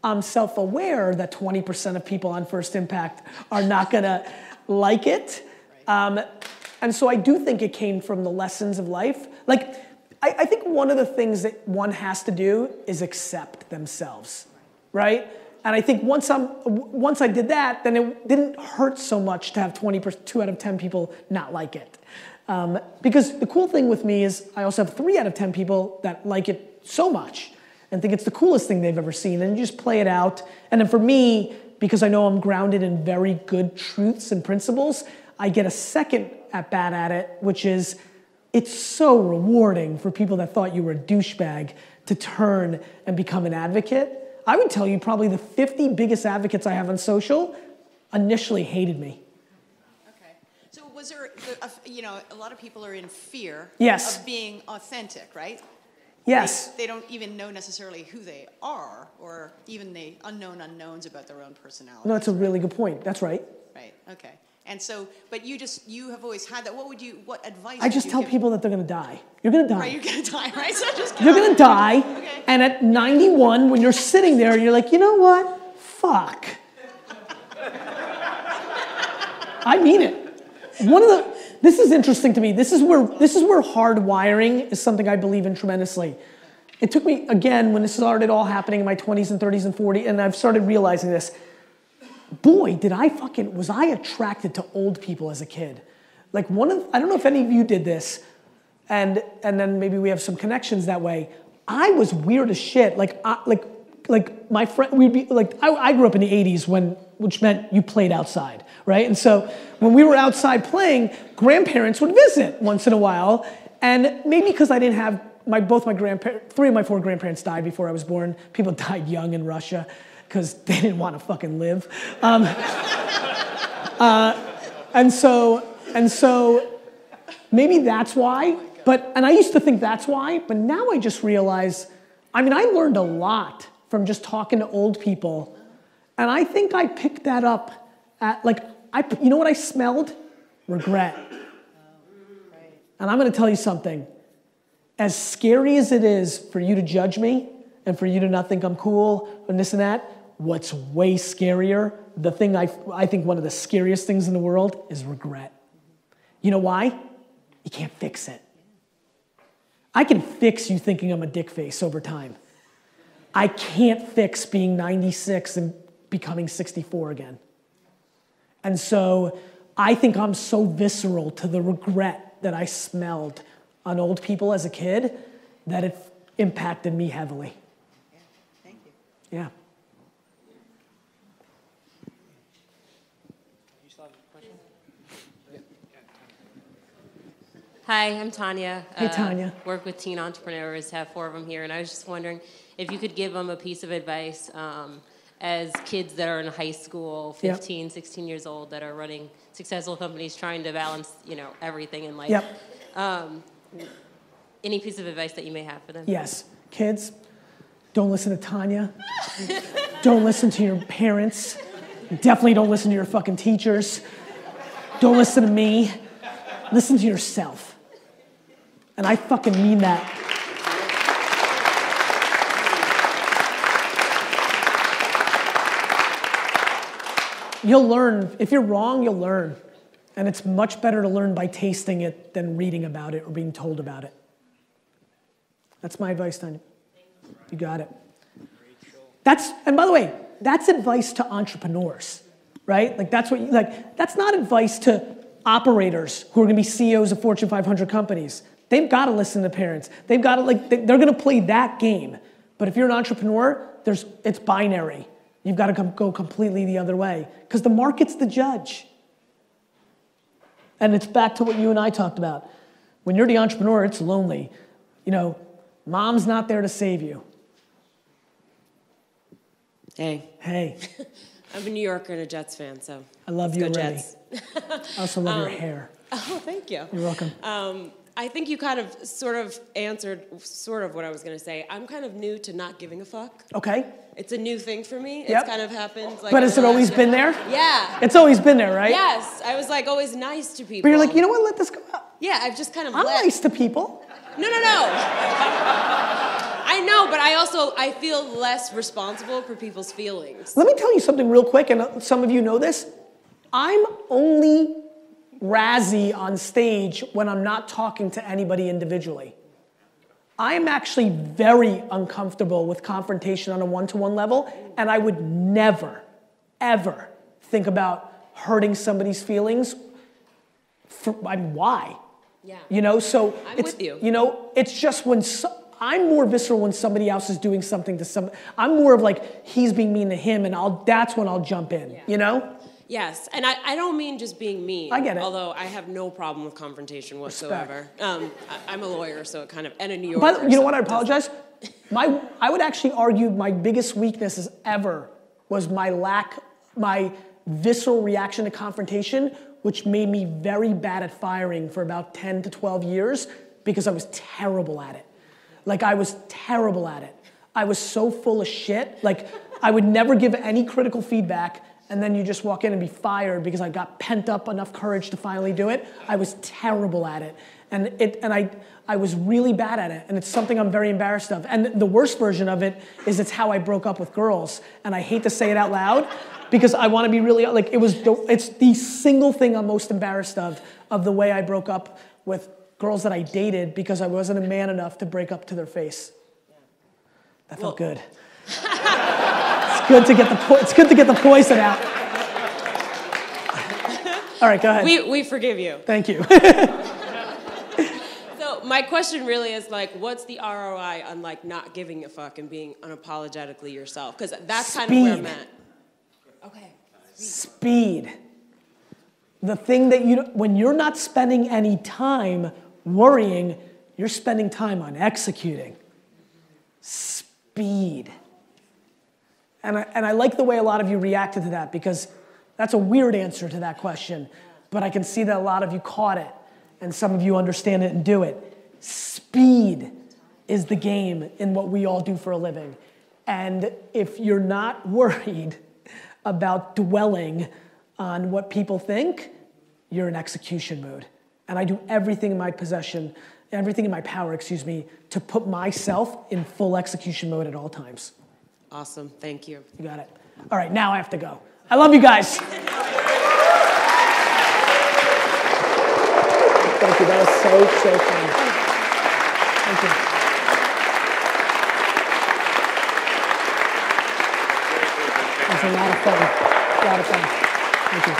I'm self-aware that 20% of people on First Impact are not gonna like it. And so I do think it came from the lessons of life. Like, I think one of the things that one has to do is accept themselves, right? And I think once I did that, then it didn't hurt so much to have 2 out of 10 people not like it. Because the cool thing with me is I also have 3 out of 10 people that like it so much and think it's the coolest thing they've ever seen, and you just play it out. And then for me, because I know I'm grounded in very good truths and principles, I get a second at bat at it, which is it's so rewarding for people that thought you were a douchebag to turn and become an advocate. I would tell you probably the 50 biggest advocates I have on social initially hated me. Okay. So was there, a lot of people are in fear of being authentic, right? Yes. They don't even know necessarily who they are, or even the unknown unknowns about their own personality. No, that's a really good point. That's right. Right, okay. And so, but you have always had that. What advice I just tell people that they're gonna die. You're gonna die. Right, you're gonna die, right? So just you're gonna die, okay. And at 91, when you're sitting there, you're like, you know what? Fuck. I mean it. This is interesting to me. This is where hard wiring is something I believe in tremendously. It took me, again, when this started all happening in my 20s and 30s and 40s, and I've started realizing this. Boy, was I attracted to old people as a kid. Like I don't know if any of you did this, and then maybe we have some connections that way. I was weird as shit. Like my friend, we'd be like, I grew up in the 80s which meant you played outside, right? And so when we were outside playing, grandparents would visit once in a while, and maybe because I didn't have 3 of my 4 grandparents died before I was born. People died young in Russia, because they didn't want to fucking live. And so maybe that's why, and I used to think that's why, but now I just realize, I learned a lot from just talking to old people, and I think I picked that up you know what I smelled? Regret. And I'm gonna tell you something. As scary as it is for you to judge me, and for you to not think I'm cool, and this and that, what's way scarier, the thing I think one of the scariest things in the world is regret. You know why? You can't fix it. I can fix you thinking I'm a dick face over time. I can't fix being 96 and becoming 64 again. And so I think I'm so visceral to the regret that I smelled on old people as a kid that it impacted me heavily. Yeah, thank you. Yeah. Hi, I'm Tanya. Hey, Tanya. Work with teen entrepreneurs, have 4 of them here, and I was just wondering if you could give them a piece of advice as kids that are in high school, 15, 16 years old, that are running successful companies, trying to balance, everything in life. Yep. Any piece of advice that you may have for them? Yes. Kids, don't listen to Tanya. Don't listen to your parents. Definitely don't listen to your fucking teachers. Don't listen to me. Listen to yourself. And I fucking mean that. You'll learn. If you're wrong, you'll learn. And it's much better to learn by tasting it than reading about it or being told about it. That's my advice, Tanya. You got it. And by the way, that's advice to entrepreneurs, right? That's not advice to operators who are gonna be CEOs of Fortune 500 companies. They've got to listen to parents. They've got to, they're gonna play that game. But if you're an entrepreneur, it's binary. You've got to go completely the other way, because the market's the judge. And it's back to what you and I talked about. When you're the entrepreneur, it's lonely. Mom's not there to save you. Hey. Hey. I'm a New Yorker and a Jets fan, so. I love you already. Jets. I also love your hair. Oh, thank you. You're welcome. I think you kind of sort of answered sort of what I was going to say. I'm kind of new to not giving a fuck. Okay. It's a new thing for me. Yep. It's kind of happened. But has it always been there? Yeah. It's always been there, right? Yes. I was always nice to people. But you're like, you know what, let this go out. Yeah, I've just kind of I'm nice to people. No. I know, but I feel less responsible for people's feelings. Let me tell you something real quick, and some of you know this. I'm only razzy on stage when I'm not talking to anybody individually. I am actually very uncomfortable with confrontation on a one-to-one level, and I would never, ever think about hurting somebody's feelings. Why? Yeah. You know, so I'm it's, with you. You know, it's just when I'm more visceral when somebody else is doing something to I'm more of like, he's being mean to him, and that's when I'll jump in, you know? Yes, and I don't mean just being mean. I get it. Although I have no problem with confrontation whatsoever. I'm a lawyer, so it kind of, and a New Yorker. But you know what? I apologize. I would actually argue my biggest weaknesses ever was my visceral reaction to confrontation, which made me very bad at firing for about 10 to 12 years because I was terrible at it. Like, I was terrible at it. I was so full of shit. Like, I would never give any critical feedback, and then you just walk in and be fired because I got pent up enough courage to finally do it. I was terrible at it. And I was really bad at it, and it's something I'm very embarrassed of. And the worst version of it is it's how I broke up with girls, and I hate to say it out loud because I want to be really, like, it's the single thing I'm most embarrassed of the way I broke up with girls that I dated because I wasn't a man enough to break up to their face. That felt good. It's good to get the poison out. All right, go ahead. We forgive you. Thank you. So my question really is like, what's the ROI on like not giving a fuck and being unapologetically yourself? Because that's kind of where I'm at. Okay. Speed. The thing that when you're not spending any time worrying, you're spending time on executing. Speed. And I like the way a lot of you reacted to that because that's a weird answer to that question. But I can see that a lot of you caught it and some of you understand it and do it. Speed is the game in what we all do for a living. And if you're not worried about dwelling on what people think, you're in execution mode. And I do everything in my possession, everything in my power, to put myself in full execution mode at all times. Awesome, thank you. You got it. All right, now I have to go. I love you guys. Thank you, that was so fun. Thank you. It was a lot of fun. Thank you.